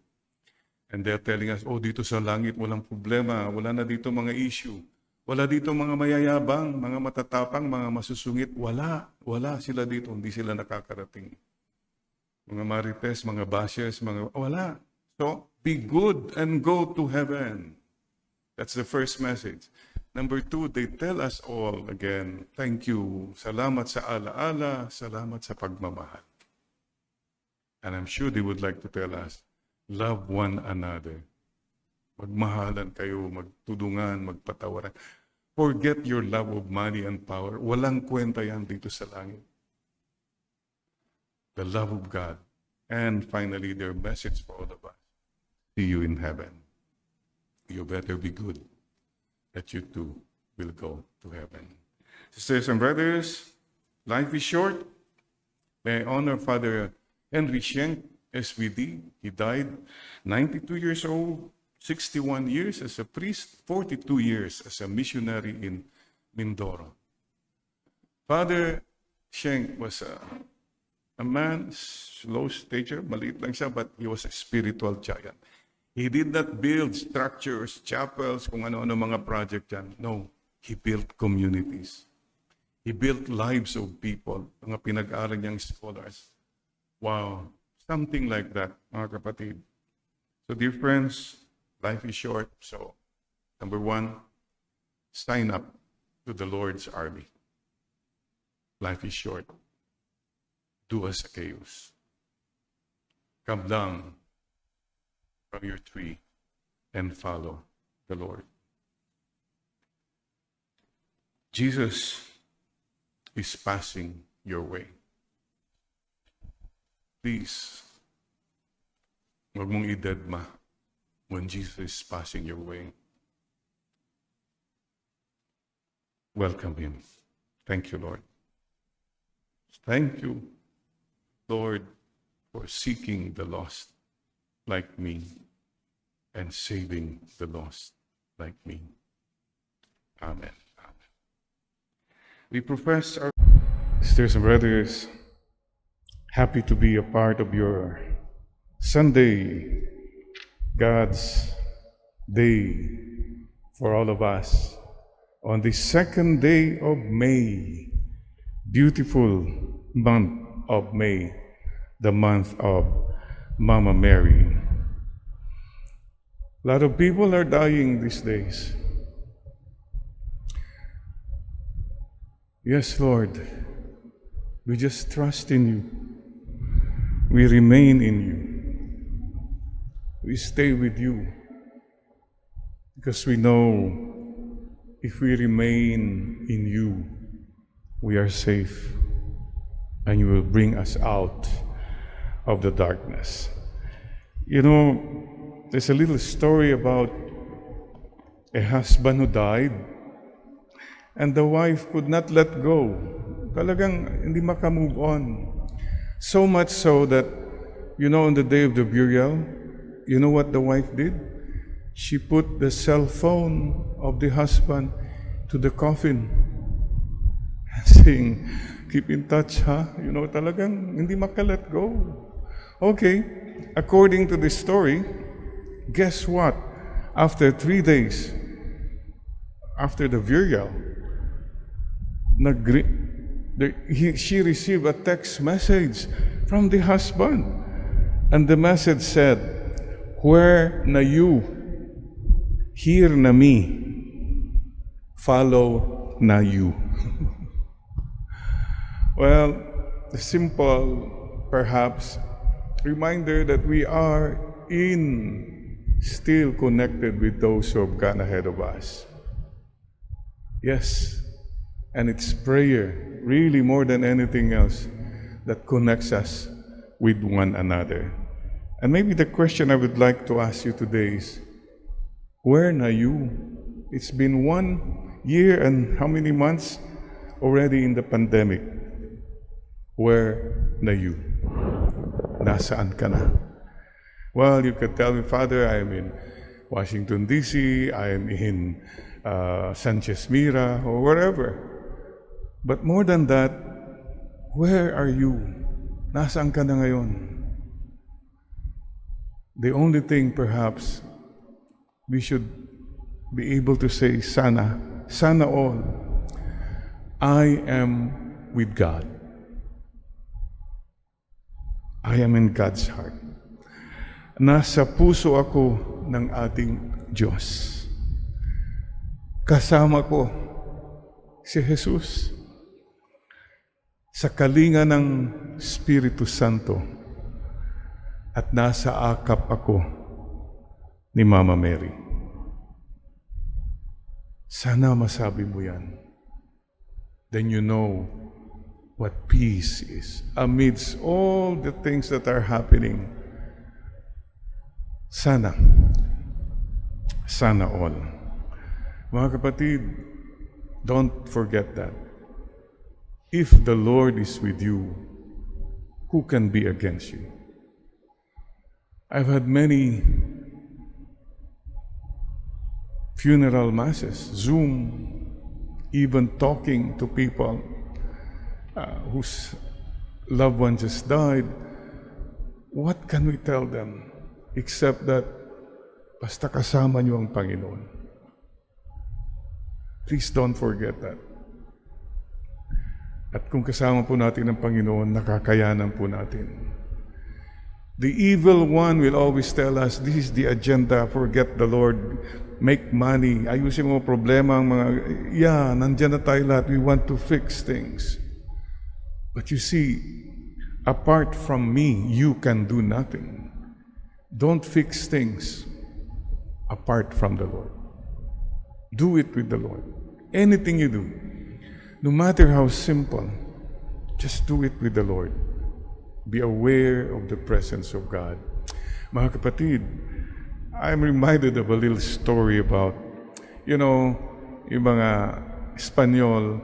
S4: And they're telling us, oh, dito sa langit, walang problema, wala na dito mga issue. Wala dito mga mayayabang, mga matatapang, mga masusungit. Wala sila dito, hindi sila nakakarating. Mga marites, mga bashers, wala. So, be good and go to heaven. That's the first message. Number 2, they tell us all again, thank you, salamat sa alaala, salamat sa pagmamahal. And I'm sure they would like to tell us, love one another. Magmahalan kayo, magtudungan, magpatawaran. Forget your love of money and power. Walang kwenta yan dito sa langit. The love of God. And finally, their message for all of us. See you in heaven. You better be good, that you too will go to heaven. Sisters and brothers, life is short. May I honor Father Henry Schenk, SVD. He died 92 years old, 61 years as a priest, 42 years as a missionary in Mindoro. Father Schenk was a man, low stature, maliit lang siya, but he was a spiritual giant. He did not build structures, chapels, kung ano-ano mga project yan. No, he built communities. He built lives of people, mga pinag-aaral niyang scholars. Wow, something like that, mga kapatid. So dear friends, life is short. So, number 1, sign up to the Lord's army. Life is short. Do as Zacchaeus. Come down from your tree and follow the Lord. Jesus is passing your way. Please, huwag mong idedma when Jesus is passing your way. Welcome Him. Thank you, Lord. Thank you, Lord, for seeking the lost like me and saving the lost like me. Amen. Amen. We profess our sisters and brothers, happy to be a part of your Sunday, God's day for all of us on the second day of May, beautiful month of May, the month of Mama Mary. A lot of people are dying these days. Yes, Lord, we just trust in you. We remain in you. We stay with you because we know if we remain in you, we are safe and you will bring us out of the darkness. You know, there's a little story about a husband who died and the wife could not let go. Talagang hindi makamove on. So much so that, you know, on the day of the burial, you know what the wife did? She put the cell phone of the husband to the coffin, saying, keep in touch, ha? You know, talagang hindi makalet go. Okay, according to this story, guess what? After 3 days, after the burial, she received a text message from the husband. And the message said, where na you, here na me, follow na you. Well, a simple, perhaps, reminder that we are still connected with those who have gone ahead of us. Yes, and it's prayer, really more than anything else, that connects us with one another. And maybe the question I would like to ask you today is, where na you? It's been 1 year and how many months already in the pandemic. Where na you? Nasaan ka na? Well, you could tell me, Father, I am in Washington, D.C., I am in Sanchez Mira, or wherever. But more than that, where are you? Nasaan ka na ngayon? The only thing perhaps we should be able to say, sana all, I am with God. I am in God's heart. Nasa puso ako ng ating Diyos. Kasama ko si Jesus. Sa kalinga ng Espiritu Santo at nasa akap ako ni Mama Mary. Sana masabi mo yan. Then you know what peace is amidst all the things that are happening. Sana all. Mga kapatid, don't forget that. If the Lord is with you, who can be against you? I've had many funeral masses, Zoom, even talking to people whose loved one just died. What can we tell them except that basta kasama niyo ang Panginoon? Please don't forget that. At kung kasama po natin ang Panginoon, nakakayanan po natin. The evil one will always tell us, this is the agenda, forget the Lord, make money, ayusin mo problema ang mga, nandyan na tayo lahat, we want to fix things. But you see, apart from me, you can do nothing. Don't fix things apart from the Lord. Do it with the Lord. Anything you do, no matter how simple, just do it with the Lord. Be aware of the presence of God. Mga kapatid, I'm reminded of a little story about, yung mga Espanyol,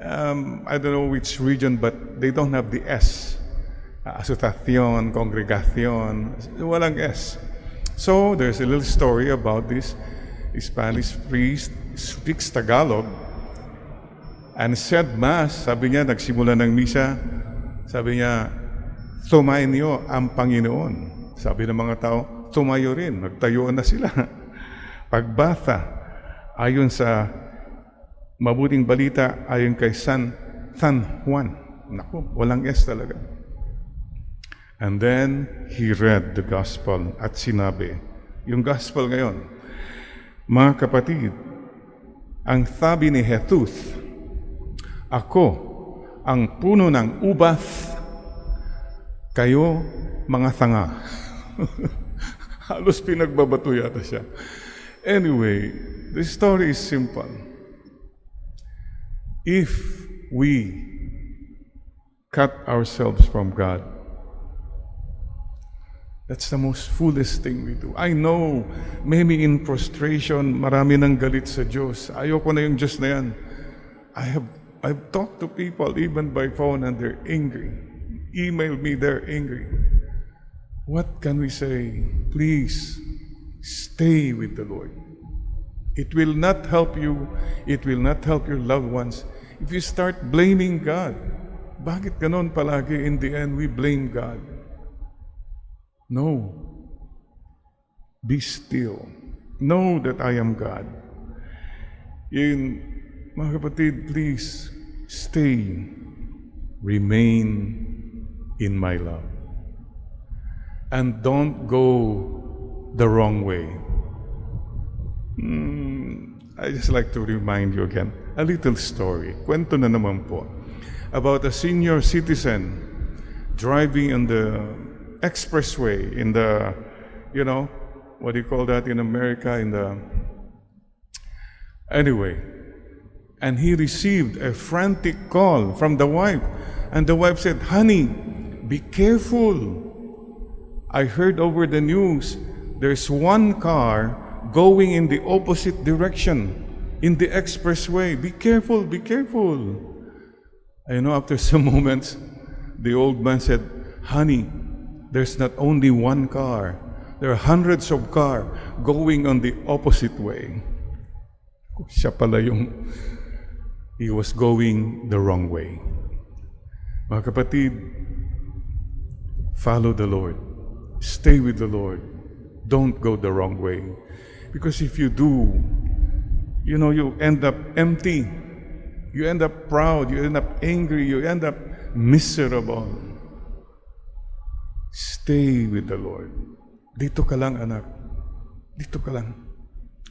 S4: I don't know which region, but they don't have the S. Asociación, congregación, walang S. So, there's a little story about this Spanish priest speaks Tagalog and said Mass, sabi niya, nagsimula ng misa, sabi niya, tumayo ang Panginoon. Sabi ng mga tao, tumayo rin, nagtayuan na sila. Pagbata, ayon sa Mabuting balita ayon kay San Juan. Naku, walang S talaga. And then, he read the gospel at sinabi, yung gospel ngayon, mga kapatid, ang sabi ni Jesus, ako ang puno ng ubas, kayo mga sanga. Halos pinagbabato yata siya. Anyway, the story is simple. If we cut ourselves from God, that's the most foolish thing we do. I know, maybe in frustration, marami nang galit sa Diyos. Ayoko na yung Diyos na yan. I've talked to people even by phone and they're angry. Email me, they're angry. What can we say? Please, stay with the Lord. It will not help you. It will not help your loved ones if you start blaming God. Bakit ganon palagi? In the end, we blame God. No. Be still. Know that I am God. Mga kapatid, please stay. Remain in my love. And don't go the wrong way. I just like to remind you again, a little story. Kwento na naman po. About a senior citizen driving on the expressway in the, what do you call that in America? Anyway, and he received a frantic call from the wife. And the wife said, honey, be careful. I heard over the news, there's one car going in the opposite direction in the expressway. Be careful, be careful. After some moments, the old man said, honey, there's not only one car. There are hundreds of cars going on the opposite way. Siya pala he was going the wrong way. Mga kapatid, follow the Lord. Stay with the Lord. Don't go the wrong way. Because if you do, you end up empty. You end up proud. You end up angry. You end up miserable. Stay with the Lord. Dito ka lang, anak. Dito ka lang.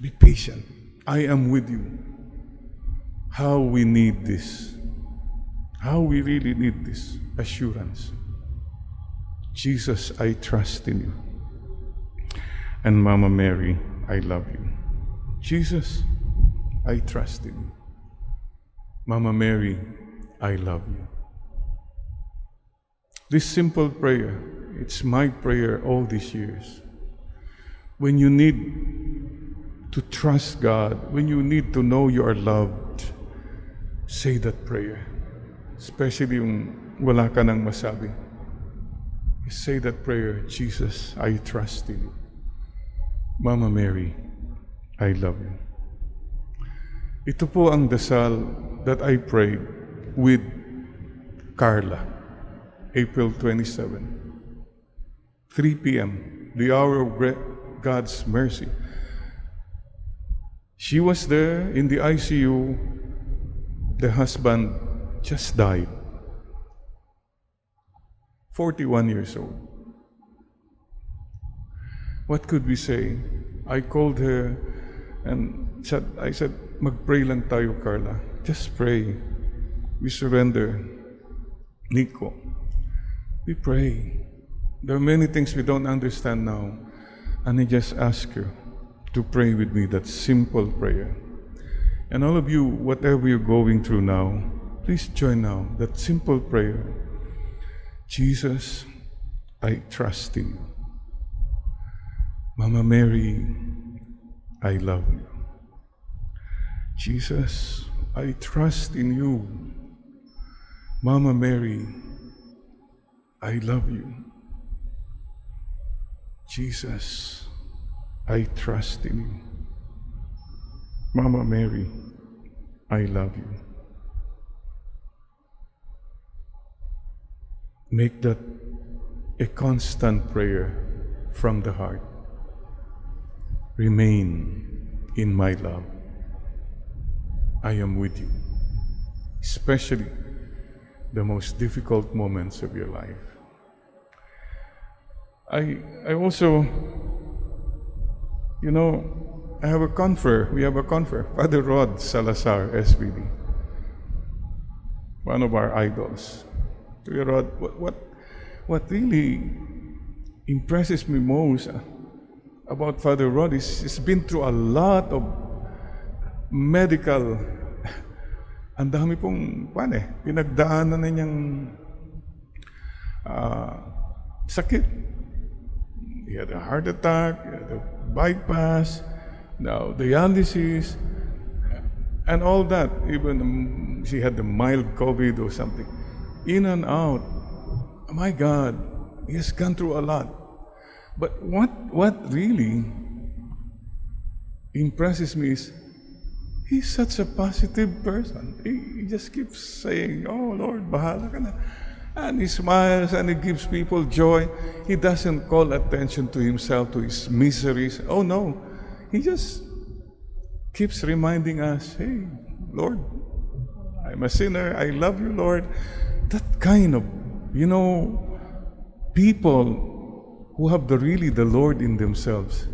S4: Be patient. I am with you. How we need this. How we really need this assurance. Jesus, I trust in you. And Mama Mary, I love you. Jesus, I trust in you. Mama Mary, I love you. This simple prayer, it's my prayer all these years. When you need to trust God, when you need to know you are loved, say that prayer. Especially yung wala ka nang masabi. Say that prayer, Jesus, I trust in you. Mama Mary, I love you. Ito po ang dasal that I prayed with Carla, April 27, 3 p.m., the hour of God's mercy. She was there in the ICU. The husband just died. 41 years old. What could we say? I called her and I said, mag-pray lang tayo, Carla. Just pray. We surrender. Nico, we pray. There are many things we don't understand now. And I just ask you to pray with me that simple prayer. And all of you, whatever you're going through now, please join now that simple prayer. Jesus, I trust in you. Mama Mary, I love you. Jesus, I trust in you. Mama Mary, I love you. Jesus, I trust in you. Mama Mary, I love you. Make that a constant prayer from the heart. Remain in my love. I am with you, especially the most difficult moments of your life. I also, I have a confer. We have a confer. Father Rod Salazar, SBD, one of our idols. Father Rod, what really impresses me most about Father Rod is he's been through a lot of medical. Ang dami pong pinagdaanan na niyang sakit. He had a heart attack, he had a bypass, now dialysis, and all that. Even she had the mild COVID or something. In and out. Oh my God, he has gone through a lot. But what really impresses me is he's such a positive person. He just keeps saying, "Oh Lord, bahala ka na." And he smiles and he gives people joy. He doesn't call attention to himself, to his miseries. Oh no. He just keeps reminding us, "Hey, Lord, I'm a sinner. I love you, Lord." That kind of, people who have the Lord in themselves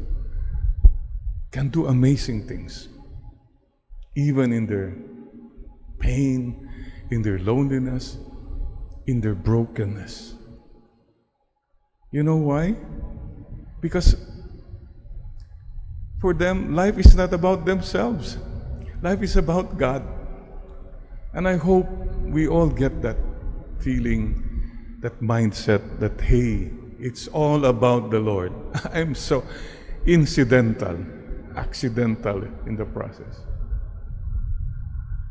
S4: can do amazing things. Even in their pain, in their loneliness, in their brokenness. You know why? Because for them, life is not about themselves. Life is about God. And I hope we all get that feeling, that mindset that, hey, it's all about the Lord. I'm so accidental in the process.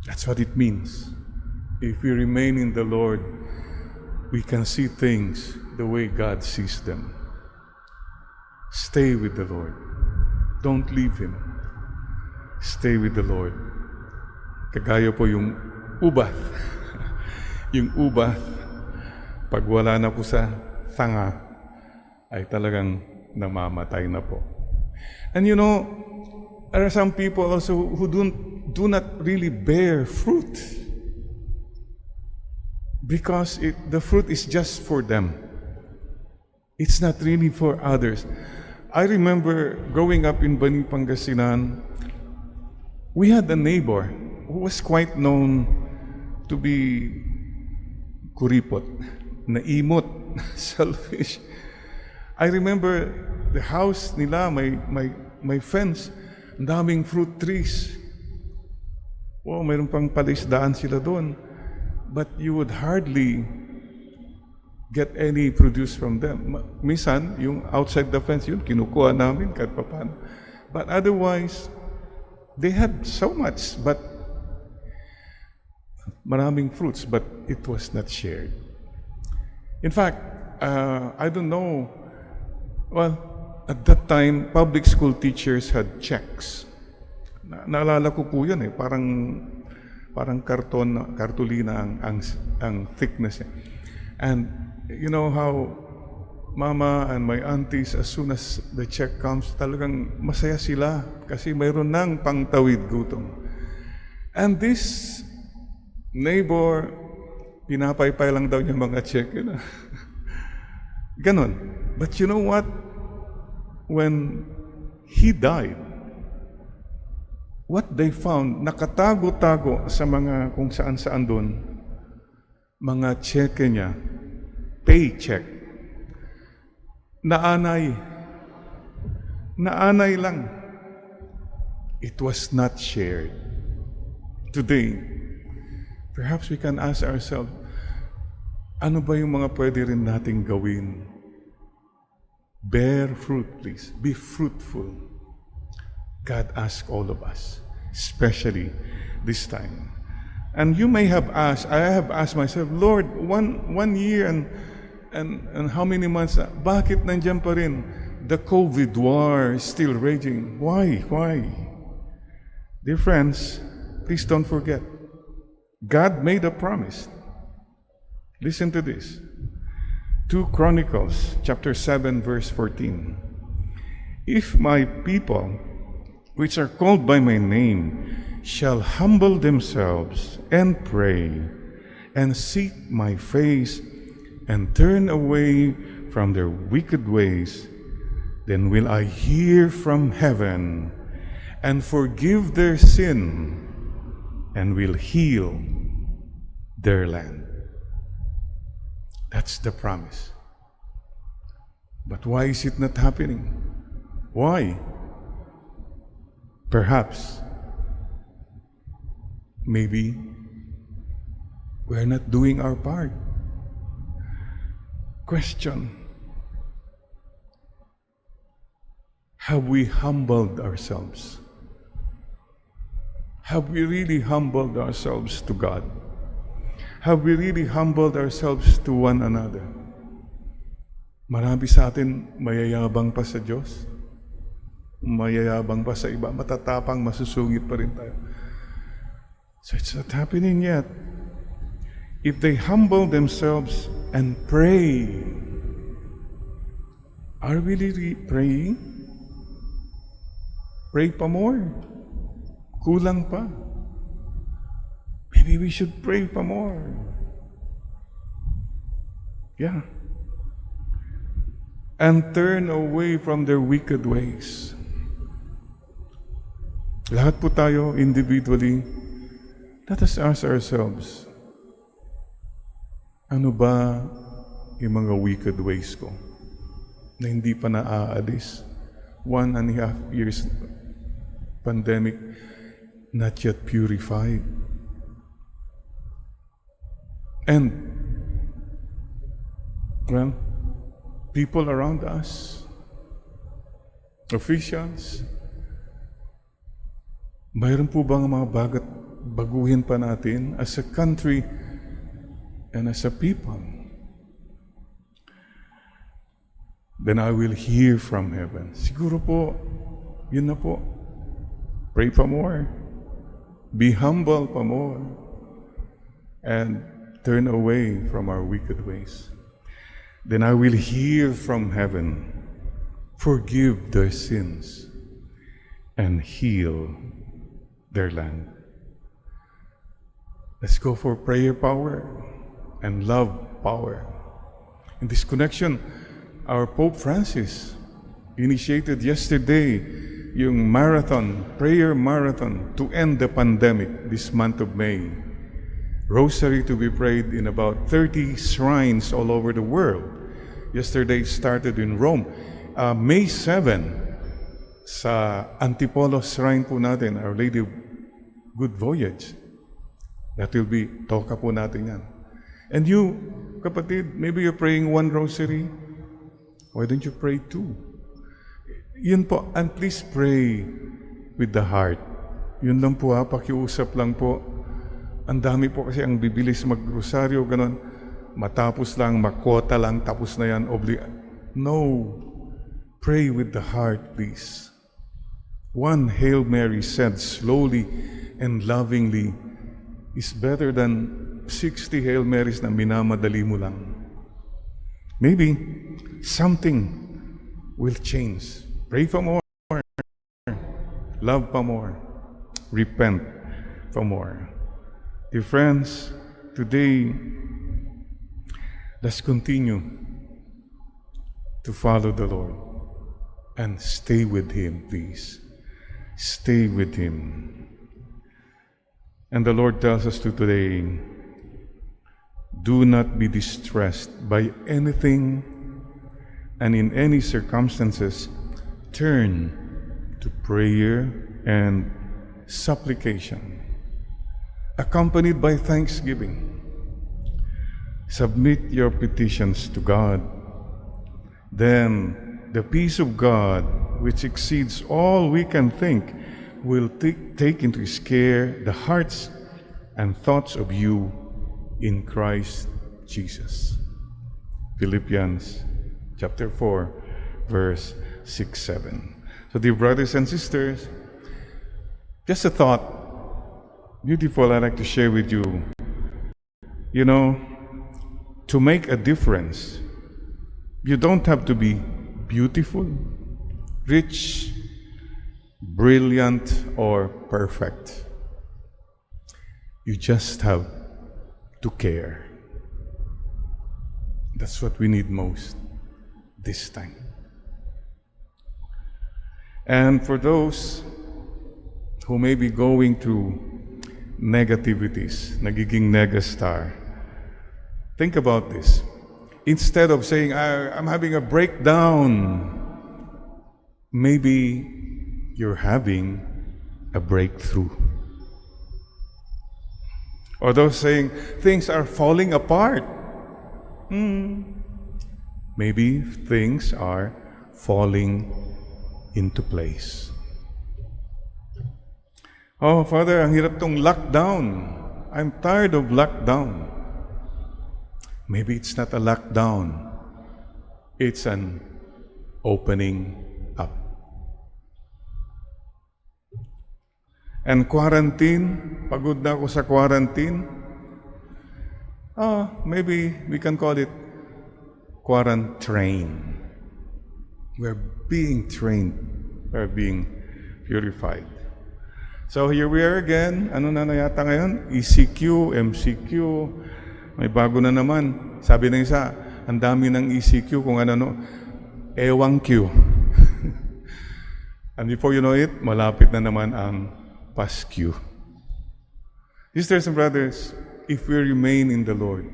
S4: That's what it means. If we remain in the Lord, we can see things the way God sees them. Stay with the Lord. Don't leave Him. Stay with the Lord. Kagaya po yung ubath. Yung ubath, pag wala na po sa tanga, ay talagang namamatay na po. And there are some people also who do not really bear fruit because the fruit is just for them. It's not really for others. I remember growing up in Bani, Pangasinan, we had a neighbor who was quite known to be kuripot, naimot, selfish. I remember the house nila, my fence, ang daming fruit trees. Oh, mayroon pang palisdaan sila doon. But you would hardly get any produce from them. Minsan, yung outside the fence, yun, kinukuha namin kahit paano. But otherwise, they had so much, but maraming fruits, but it was not shared. In fact, I don't know, at that time, public school teachers had checks. Naalala ko po yun parang kartolina ang thickness niya. And you know how mama and my aunties, as soon as the check comes, talagang masaya sila kasi mayroon nang pangtawid gutom. And this neighbor, pinapaypay lang daw niya mga check. Ganon. But you know what? When he died, what they found, nakatago-tago sa mga kung saan-saan doon, mga cheque niya, paycheck, naanay lang. It was not shared. Today, perhaps we can ask ourselves, ano ba yung mga pwede rin nating gawin? Bear fruit, please. Be fruitful. God asks all of us, especially this time. And you may have asked, I have asked myself, Lord, one year and how many months, bakit nandiyan pa rin? The COVID war is still raging. Why? Dear friends, please don't forget, God made a promise. Listen to this. 2 Chronicles chapter 7 verse 14. If my people, which are called by my name,
S5: shall humble themselves and pray and seek my face and turn away from their wicked ways, then will I hear from heaven and forgive their sin and will heal their land. That's the promise. But why is it not happening? Why? Perhaps, maybe, we're not doing our part. Question: have we humbled ourselves? Have we really humbled ourselves to God? Have we really humbled ourselves to one another? Marami sa atin mayayabang pa sa Diyos. Mayayabang pa sa iba. Matatapang, masusungit pa rin tayo. So it's not happening yet. If they humble themselves and pray, are we really praying? Pray pa more. Kulang pa. Maybe we should pray pa more. Yeah. And turn away from their wicked ways. Lahat po tayo individually, let us ask ourselves, ano ba yung mga wicked ways ko na hindi pa naaalis? 1.5 years pandemic, not yet purified. And, well, people around us, officials, mayroon po bang mga baguhin pa natin as a country and as a people? Then I will hear from heaven. Siguro po, yun na po. Pray pa more. Be humble pa more. And turn away from our wicked ways. Then I will hear from heaven, forgive their sins, and heal their land. Let's go for prayer power and love power. In this connection, our Pope Francis initiated yesterday yung prayer marathon to end the pandemic this month of May. Rosary to be prayed in about 30 shrines all over the world. Yesterday started in Rome. May 7, sa Antipolo Shrine po natin, Our Lady of Good Voyage. That will be, toka po natin yan. And you, kapatid, maybe you're praying 1 rosary. Why don't you pray 2? Yun po, and please pray with the heart. Yun lang po pakiusap lang po. Ang dami po kasi ang bibilis mag-rosaryo, ganon. Matapos lang, makota lang, tapos na yan. No. Pray with the heart, please. 1 Hail Mary said slowly and lovingly is better than 60 Hail Marys na minamadali mo lang. Maybe something will change. Pray for more. Love for more. Repent for more. Dear friends, today, let's continue to follow the Lord and stay with Him, please. Stay with Him. And the Lord tells us today, do not be distressed by anything, and in any circumstances, turn to prayer and supplication, accompanied by thanksgiving. Submit your petitions to God. Then the peace of God, which exceeds all we can think, will take into His care the hearts and thoughts of you in Christ Jesus. Philippians chapter 4, verse 6-7. So dear brothers and sisters, just a thought, beautiful, I'd like to share with you. You know, to make a difference, you don't have to be beautiful, rich, brilliant, or perfect. You just have to care. That's what we need most this time. And for those who may be going through negativities, nagiging negastar, think about this. Instead of saying, I'm having a breakdown, maybe you're having a breakthrough. Or those saying, things are falling apart. Maybe things are falling into place. Oh, Father, ang hirap tong lockdown. I'm tired of lockdown. Maybe it's not a lockdown. It's an opening up. And quarantine, pagod na ako sa quarantine. Maybe we can call it quarantine. We're being trained. We're being purified. So here we are again. Ano na yata ngayon? ECQ, MCQ. May bago na naman. Sabi ng isa, ang dami ng ECQ kung ano, ewang Q. And before you know it, malapit na naman ang PASQ. Sisters and brothers, if we remain in the Lord,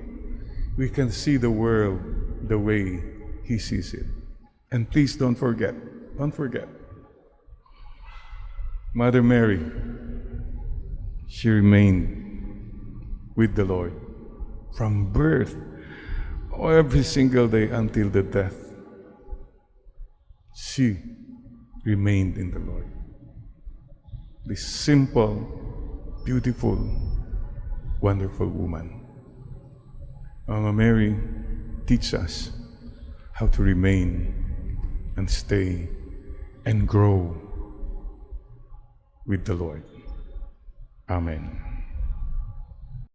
S5: we can see the world the way He sees it. And please don't forget, Mother Mary, she remained with the Lord from birth, every single day until the death. She remained in the Lord. This simple, beautiful, wonderful woman. Mama Mary, teach us how to remain and stay and grow with the Lord. Amen.